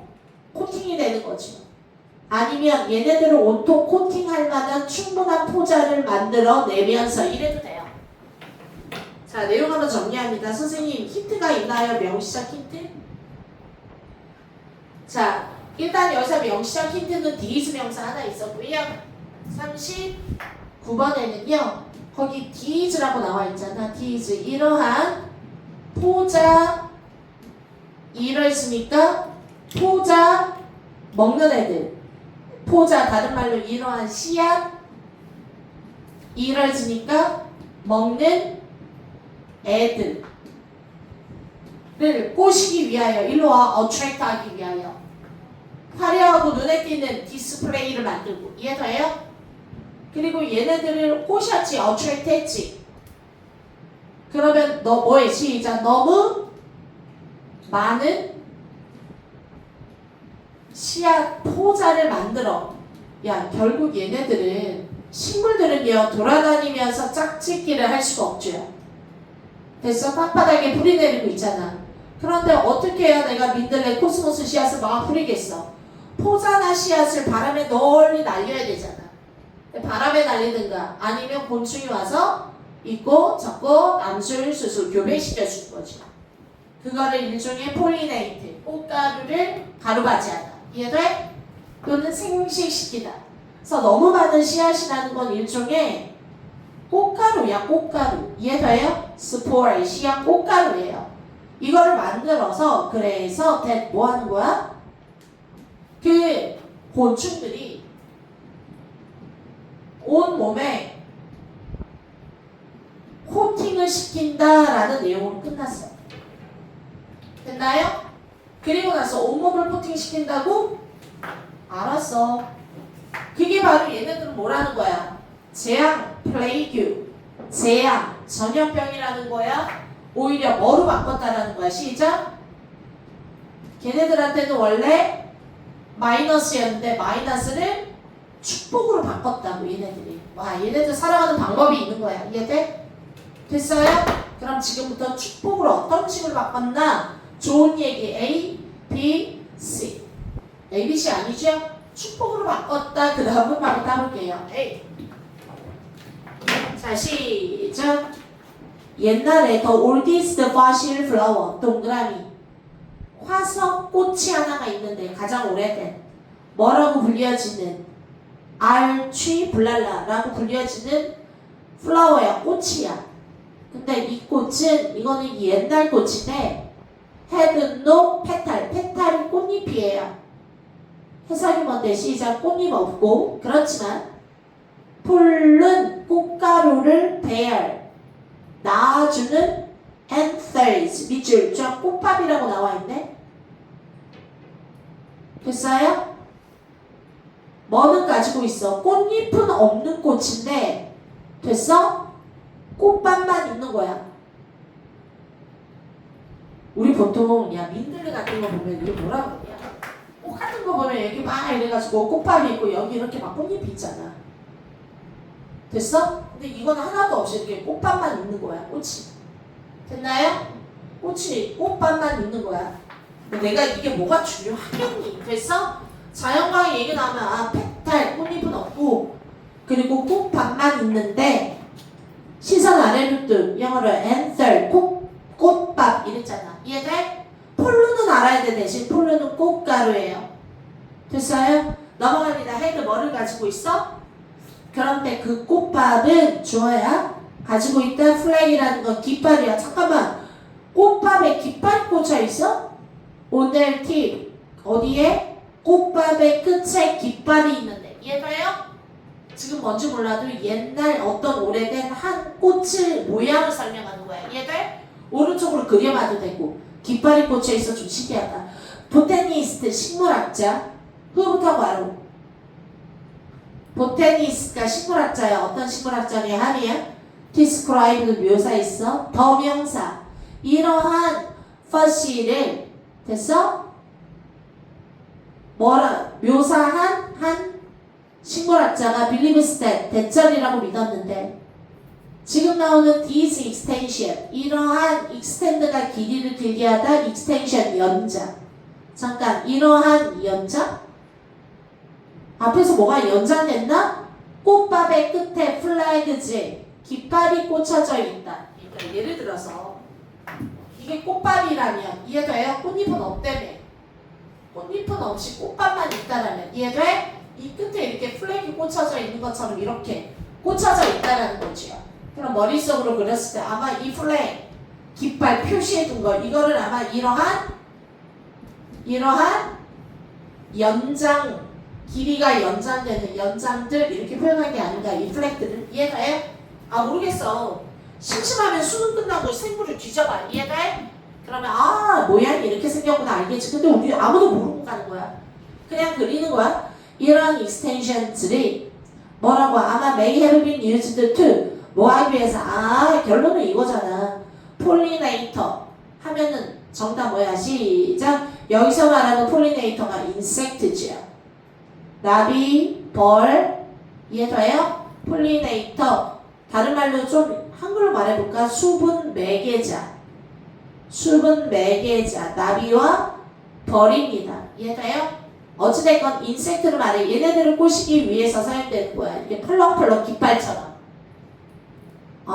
Speaker 1: 코팅이 되는 거죠. 아니면 얘네들을 온통 코팅할 만한 충분한 포자를 만들어 내면서 이래도 돼요. 자 내용 한번 정리합니다. 선생님 힌트가 있나요? 명시적 힌트? 자 일단 여기서 명시적 힌트는 these 명사 하나 있었고요. 39번에는요. 거기 these라고 나와 있잖아. these 이러한 포자 이랬으니까 포자 먹는 애들 포자 다른 말로 이러한 씨앗 이랬으니까 먹는 애들을 꼬시기 위하여 일로 와 attract 하기 위하여 화려하고 눈에 띄는 디스플레이를 만들고 이해돼요? 그리고 얘네들을 꼬셨지 attract 했지 그러면 너 뭐해? 시작. 너무 많은 씨앗 포자를 만들어. 야 결국 얘네들은 식물들은요 돌아다니면서 짝짓기를 할 수가 없죠. 됐어? 땅바닥에 뿌리 내리고 있잖아. 그런데 어떻게 해야 내가 민들레 코스모스 씨앗을 막 뿌리겠어? 포자나 씨앗을 바람에 널리 날려야 되잖아. 바람에 날리든가 아니면 곤충이 와서 있고 적고 남술 수술 교배시켜 주는 거지. 그거를 일종의 폴리네이트 꽃가루를 가루바지하다. 이해돼? 또는 생식시키다. 그래서 너무 많은 씨앗이라는 건 일종의 꽃가루야. 꽃가루. 이해돼요? 스포레 씨앗 꽃가루예요. 이거를 만들어서 그래서 뭐 하는 거야? 그 곤충들이 온 몸에 코팅을 시킨다라는 내용으로 끝났어요. 됐나요? 그리고 나서 온몸을 코팅시킨다고? 알았어. 그게 바로 얘네들은 뭐라는 거야? 재앙, 플레이규, 재앙, 전염병이라는 거야? 오히려 뭐로 바꿨다라는 거야? 시작. 걔네들한테는 원래 마이너스였는데 마이너스를 축복으로 바꿨다고 얘네들이. 와 얘네들 살아가는 방법이 있는 거야. 이해돼? 됐어요? 그럼 지금부터 축복으로 어떤 식으로 바꿨나? 좋은 얘기 A, B, C. A, B, C 아니죠? 축복으로 바꿨다. 그 다음은 바로 따볼게요. A. 자 시작. 옛날에 the oldest fossil flower 동그라미 화석 꽃이 하나가 있는데 가장 오래된 뭐라고 불려지는 알취블랄라라고 불려지는 플라워야. 꽃이야. 근데 이 꽃은 이거는 옛날 꽃인데 had no petal. 페탈이 꽃잎이에요. 해석이 뭔데? 시작. 꽃잎 없고 그렇지만 폴른 꽃가루를 bear 낳아주는 anthers 밑줄 쫙 꽃밥이라고 나와 있네. 됐어요? 뭐는 가지고 있어? 꽃잎은 없는 꽃인데 됐어? 꽃밥만 있는 거야. 우리 보통 야 민들레 같은 거 보면 이게 뭐라 그러냐? 꽃 같은 거 보면 여기 막 이래가지고 꽃밥이 있고 여기 이렇게 막 꽃잎이 있잖아. 됐어? 근데 이건 하나도 없이 이렇게 꽃밥만 있는 거야. 꽃이. 됐나요? 꽃이 꽃밥만 있는 거야. 내가 이게 뭐가 중요하겠니? 됐어? 자연과학 얘기 나오면 아 페탈 꽃잎은 없고 그리고 꽃밥만 있는데 시선 아래로 뜬 영어로 anther 꽃밥 이랬잖아. 이해돼? 폴루는 알아야 돼. 대신 폴루는 꽃가루예요. 됐어요? 넘어갑니다. 헤드 뭐를 가지고 있어? 그런데 그 꽃밥은 주어야 가지고 있다. 플렉이라는 건 깃발이야. 잠깐만. 꽃밥에 깃발이 꽂혀 있어? 오늘 팁. 어디에? 꽃밥의 끝에 깃발이 있는데. 이해돼요? 지금 뭔지 몰라도 옛날 어떤 오래된 한 꽃을 모양을 설명하는 거야. 이해돼? 오른쪽으로 그려봐도 되고 깃발이 꽂혀 있어. 좀 신기하다. 보테니스트 식물학자. 후부터 바로 보테니스트가 식물학자야. 어떤 식물학자냐 하면 describe도 묘사했어. 더 명사. 이러한 퍼시를 됐어? 뭐라 묘사한 한 식물학자가 believes that 대절이라고 믿었는데 지금 나오는 this extension 이러한 extend가 길이를 길게 하다 extension 연장. 잠깐 이러한 연장? 앞에서 뭐가 연장됐나? 꽃밥의 끝에 플래그지 깃발이 꽂혀져 있다. 그러니까 예를 들어서 이게 꽃밥이라면 이해돼요? 꽃잎은 없다며. 꽃잎은 없이 꽃밥만 있다라면 이해돼? 이 끝에 이렇게 플래그 꽂혀져 있는 것처럼 이렇게 꽂혀져 있다라는 거죠. 그럼 머릿속으로 그렸을 때 아마 이 플래그 깃발 표시해둔 거 이거를 아마 이러한 연장 길이가 연장되는 연장들 이렇게 표현한 게 아닌가. 이 플래그들을 이해돼? 아 모르겠어. 심심하면 수능 끝나고 생물을 뒤져봐. 이해돼? 그러면 아 모양이 이렇게 생겼구나 알겠지. 근데 우리 아무도 모르고 가는 거야. 그냥 그리는 거야. 이런 익스텐션들이 뭐라고 아마 may have been used to 뭐하기 위해서 아 결론은 이거잖아. 폴리네이터 하면은 정답 뭐야? 시작. 여기서 말하는 폴리네이터가 인섹트죠. 나비, 벌 이해돼요? 폴리네이터 다른 말로 좀 한글로 말해볼까? 수분 매개자. 수분 매개자 나비와 벌입니다. 이해돼요? 어찌됐건 인섹트를 말해. 얘네들을 꼬시기 위해서 사용되는 거야. 이렇게 펄럭펄럭 깃발처럼.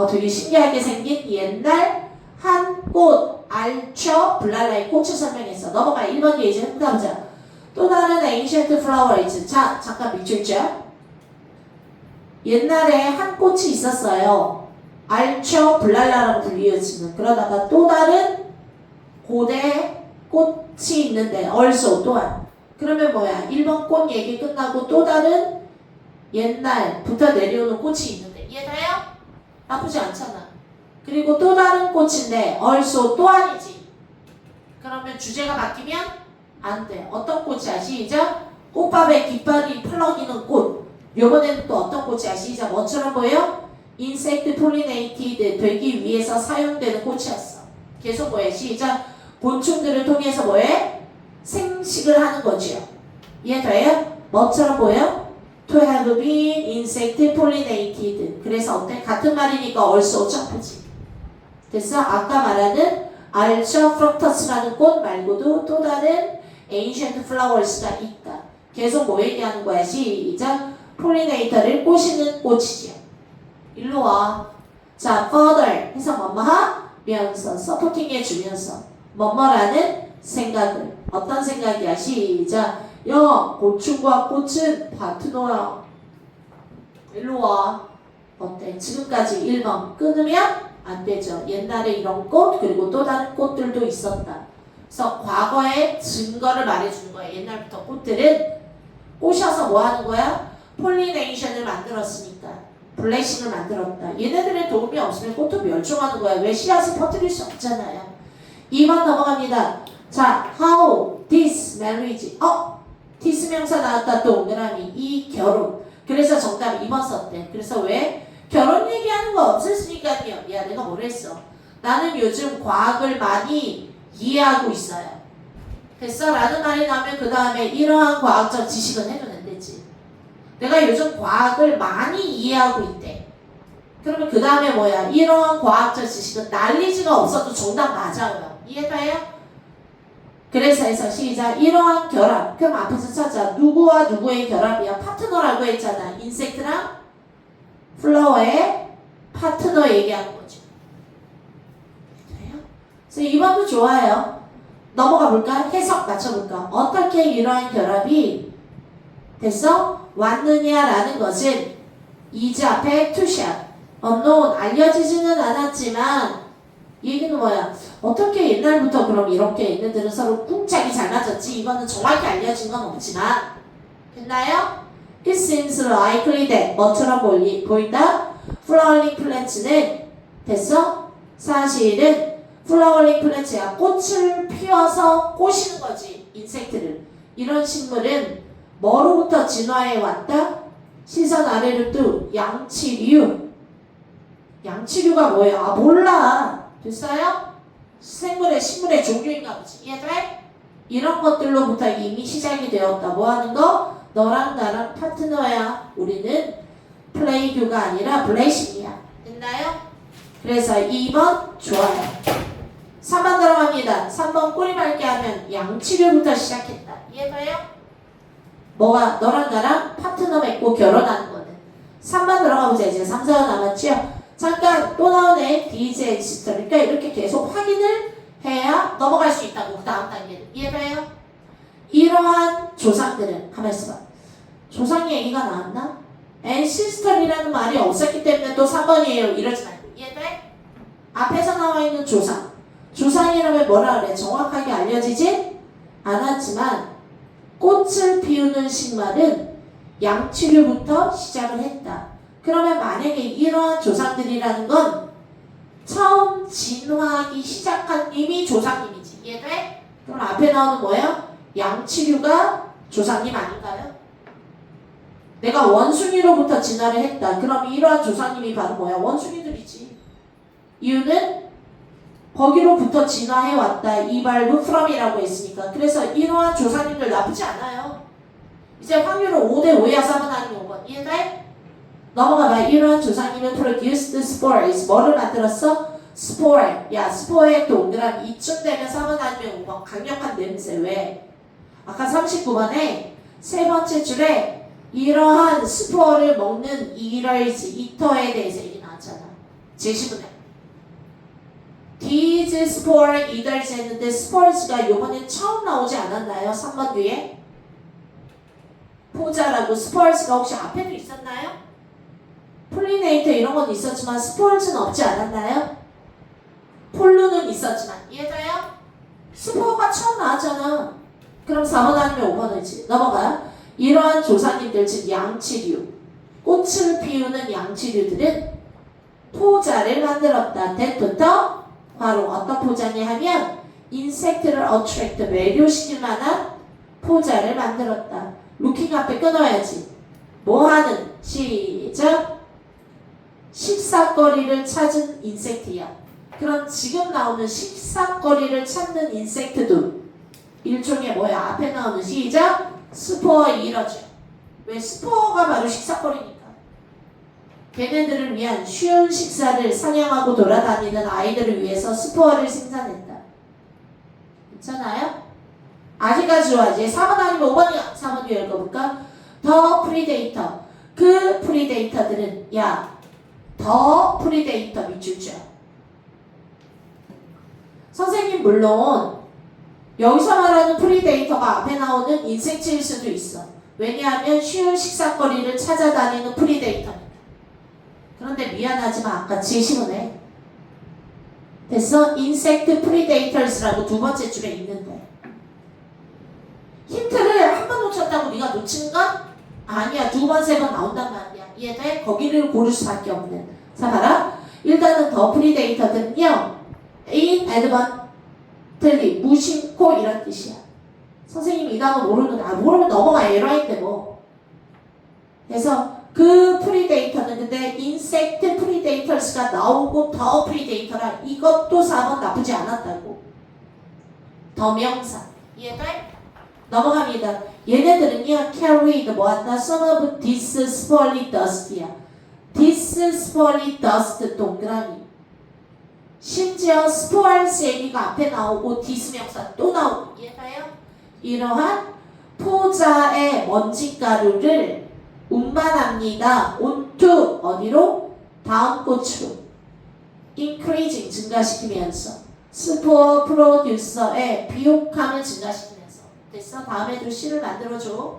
Speaker 1: 되게 신기하게 생긴 옛날 한 꽃 알처 블랄라의 꽃을 설명했어. 넘어가. 1번 뒤에 이제 훑어보자. 또 다른 ancient flowers. 자, 잠깐 밑줄죠. 옛날에 한 꽃이 있었어요. 알처 블랄라라고 불리워지는. 그러다가 또 다른 고대 꽃이 있는데 also 또한. 그러면 뭐야? 1번 꽃 얘기 끝나고 또 다른 옛날부터 내려오는 꽃이 있는데 이해돼요? 나쁘지 않잖아. 그리고 또 다른 꽃인데 also 또한이지. 그러면 주제가 바뀌면 안 돼. 어떤 꽃이야? 시작. 꽃밥에 깃발이 펄럭이는 꽃. 요번에는 또 어떤 꽃이야? 시작. 뭐처럼 보여? insect pollinated 되기 위해서 사용되는 꽃이었어. 계속 뭐해? 시작. 곤충들을 통해서 뭐해? 생식을 하는 거지요. 이해돼요? 뭐처럼 보여? To have been insect pollinated. 그래서 어때? 같은 말이니까 also 점프지. 됐어? 아까 말하는 알처프럭터스라는 꽃 말고도 또 다른 ancient flowers가 있다. 계속 뭐 얘기하는 거야? 시작. 폴리네이터를 꼬시는 꽃이지요. 일로 와. 자, further 해서 뭐뭐하면서 서포팅해 주면서 뭐뭐라는 생각을. 어떤 생각이야? 시작. 야, 곤충과 꽃은 파트너야. 일로 와. 어때? 지금까지 1번 끊으면 안 되죠. 옛날에 이런 꽃 그리고 또 다른 꽃들도 있었다. 그래서 과거의 증거를 말해주는 거야. 옛날부터 꽃들은 꼬셔서 뭐 하는 거야? 폴리네이션을 만들었으니까. 블레싱을 만들었다. 얘네들의 도움이 없으면 꽃도 멸종하는 거야. 왜? 씨앗을 퍼뜨릴 수 없잖아요. 2번 넘어갑니다. 자, how this marriage. this 명사 나왔다. 또 동그라미. 이 결혼. 그래서 정답 2번 썼대. 그래서 왜? 결혼 얘기하는 거 없었으니까요. 야, 내가 뭘 했어? 나는 요즘 과학을 많이 이해하고 있어요. 됐어? 라는 말이 나오면 그 다음에 이러한 과학적 지식은 해도 된댔지. 내가 요즘 과학을 많이 이해하고 있대. 그러면 그 다음에 뭐야? 이러한 과학적 지식은 날리지가 없어도 정답 맞아요. 이해돼요? 그래서 해서 시작. 이러한 결합. 그럼 앞에서 찾아. 누구와 누구의 결합이야? 파트너라고 했잖아. 인섹트랑 플라워의 파트너 얘기하는 거죠. 돼요? 그래서 2번도 좋아요. 넘어가 볼까? 해석 맞춰볼까? 어떻게 이러한 결합이 됐어? 왔느냐라는 것은 이즈 앞에 투샷 unknown 알려지지는 않았지만 이 얘기는 뭐야? 어떻게 옛날부터 그럼 이렇게 얘네들은 서로 쿵짝이 잘 맞았지? 이거는 정확히 알려진 건 없지만 됐나요? It seems likely that 뭐처럼 보인다? Flowering plants는 됐어? 사실은 Flowering plants야 꽃을 피워서 꼬시는 거지 인섹트를. 이런 식물은 뭐로부터 진화해 왔다? 시선 아래로 또 양치류. 양치류가 뭐예요? 아 몰라. 됐어요? 식물의 종류인가 보지. 이해돼? 이런 것들로부터 이미 시작이 되었다. 뭐 하는 거? 너랑 나랑 파트너야. 우리는 플레이교가 아니라 블레싱이야. 됐나요? 그래서 2번 좋아요. 3번 들어갑니다. 3번 꼬리 밟게 하면 양치료부터 시작했다. 이해돼요? 뭐가 너랑 나랑 파트너 맺고 결혼하는 거는. 3번 들어가보자. 이제 3, 4가 남았죠? 잠깐 또 나오네. 디즈 엑시스터. 그러니까 이렇게 계속 확인을 해야 넘어갈 수 있다고. 그 다음 단계는. 이해돼요? 이러한 조상들은 가만히 있어봐. 조상 얘기가 나왔나? ancestor이라는 말이 없었기 때문에 또 3번이에요. 이러지 말고. 이해돼? 앞에서 나와 있는 조상. 조상이라면 뭐라 그래? 정확하게 알려지진 않았지만 꽃을 피우는 식물은 양치류부터 시작을 했다. 그러면 만약에 이러한 조상들이라는 건 처음 진화하기 시작한 님이 조상님이지. 이해돼? 그럼 앞에 나오는 뭐야? 양치류가 조상님 아닌가요? 내가 원숭이로부터 진화를 했다. 그럼 이러한 조상님이 바로 뭐야? 원숭이들이지. 이유는 거기로부터 진화해왔다. 이 발브 from이라고 했으니까. 그래서 이러한 조상님들 나쁘지 않아요. 이제 확률은 5대5야. 4번 아니면 5번. 이해돼? 넘어가봐. 이러한 조상님은 produced spores. 뭐를 만들었어? spore. 야, 스포의 동그라미. 이쯤 되면 4번 아니면 5번. 강력한 냄새. 왜? 아까 39번에 세 번째 줄에 이러한 스포어를 먹는 이터에 대해서 얘기 나왔잖아. 제시문에. These spore eaters 했는데 spores가 요번에 처음 나오지 않았나요? 3번 뒤에. 포자라고 spores가 혹시 앞에도 있었나요? 폴리네이터 이런 건 있었지만 스포어는 없지 않았나요? 폴루는 있었지만. 이해돼요? 스포어가 처음 나왔잖아. 그럼 4번 아니면 5번이지. 넘어가요. 이러한 조상님들 즉 양치류, 꽃을 피우는 양치류들은 포자를 만들었다. that부터 바로 어떤 포자냐 하면 인섹트를 attract, 매료시킬 만한 포자를 만들었다. looking 앞에 끊어야지. 뭐 하는? 시작. 식사거리를 찾은 인섹트야. 그럼 지금 나오는 식사거리를 찾는 인섹트도 일종의 뭐야? 앞에 나오는 시작. 스포어 이러죠. 왜? 스포어가 바로 식사거리니까. 걔네들을 위한 쉬운 식사를 사냥하고 돌아다니는 아이들을 위해서 스포어를 생산했다. 괜찮아요? 아직까지 좋아. 이제 4번 아니면 5번이야. 4번 뒤에 읽어볼까? 더 프리데이터. 그 프리데이터들은 더 프리데이터 밑줄 줄. 선생님 물론 여기서 말하는 프리데이터가 앞에 나오는 인섹트일 수도 있어. 왜냐하면 쉬운 식사거리를 찾아다니는 프리데이터니까. 그런데 미안하지만 아까 제시문에 됐어? 인섹트 프리데이터스라고 두 번째 줄에 있는데 힌트를 한 번 놓쳤다고 네가 놓친 건 아니야. 2번, 3번 나온단 말이야. 이해돼? 거기를 고를 수밖에 없는. 자, 봐라. 일단은 더 프리데이터는요. in advantage, 무심코 이런 뜻이야. 선생님이 이 단어 모르면 넘어가. 에러인데 뭐. 그래서 그 프리데이터는 근데 인섹트 프리데이터스가 나오고 더 프리데이터라 이것도 4번 나쁘지 않았다고. 더 명사. 이해돼? 넘어갑니다. 얘네들은요, carried 뭐한다? Some of this spoily dust야. this spoily dust 동그라미. 심지어 spoils 얘기가 앞에 나오고 this 명사 또 나오고. 이해가요? 이러한 포자의 먼지가루를 운반합니다. onto 어디로? 다음 꽃으로. increasing 증가시키면서 스포어 프로듀서의 비옥함을 증가시키면서. 됐어? 다음에 도 C를 만들어줘.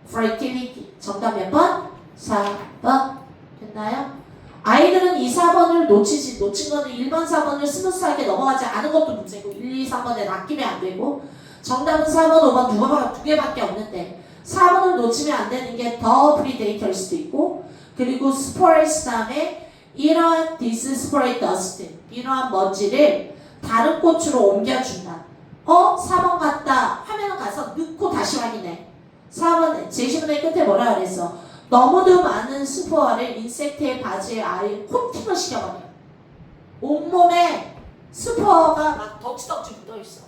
Speaker 1: fertility. 정답 몇 번? 4번. 됐나요? 아이들은 2, 4번을 놓친 거는 1번, 4번을 스무스하게 넘어가지 않은 것도 문제고 1, 2, 3번에 낚이면 안 되고 정답은 4번, 5번 두 개밖에 없는데 4번을 놓치면 안 되는 게 더 프리데이터일 수도 있고 그리고 스포일스 다음에 이러한 디스스포레이 더스트 이러한 먼지를 다른 꽃으로 옮겨준다. 4번 갔다 하면 가서 넣고 다시 확인해. 4번 제시문의 끝에 뭐라 그랬어? 너무도 많은 스포어를 인섹트의 바지에 아예 코팅을 시켜버려. 온몸에 스포어가 막 덕지덕지 묻어있어.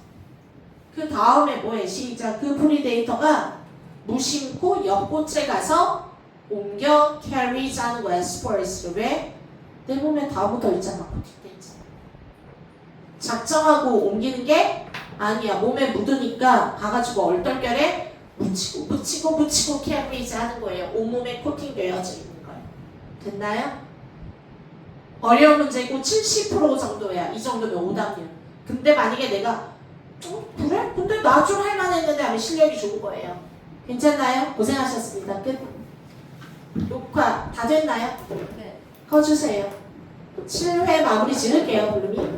Speaker 1: 그 다음에 뭐해? 시작. 그 프리데이터가 무심코 옆꽃에 가서 옮겨 carries 하는 거야. 스포어스를. 왜? 내 몸에 다 묻어있잖아. 코팅돼 있잖아. 작정하고 옮기는 게 아니야. 몸에 묻으니까 가가지고 얼떨결에 묻히고 carries 하는 거예요. 온몸에 코팅되어져 있는 거예요. 됐나요? 어려운 문제고 70% 정도야. 이 정도면 오답률. 근데 만약에 내가 그래? 근데 나 좀 할만했는데 하면 실력이 좋은 거예요. 괜찮나요? 고생하셨습니다. 끝. 녹화 다 됐나요?
Speaker 3: 네.
Speaker 1: 꺼주세요. 7회 마무리 지을게요, 블루미.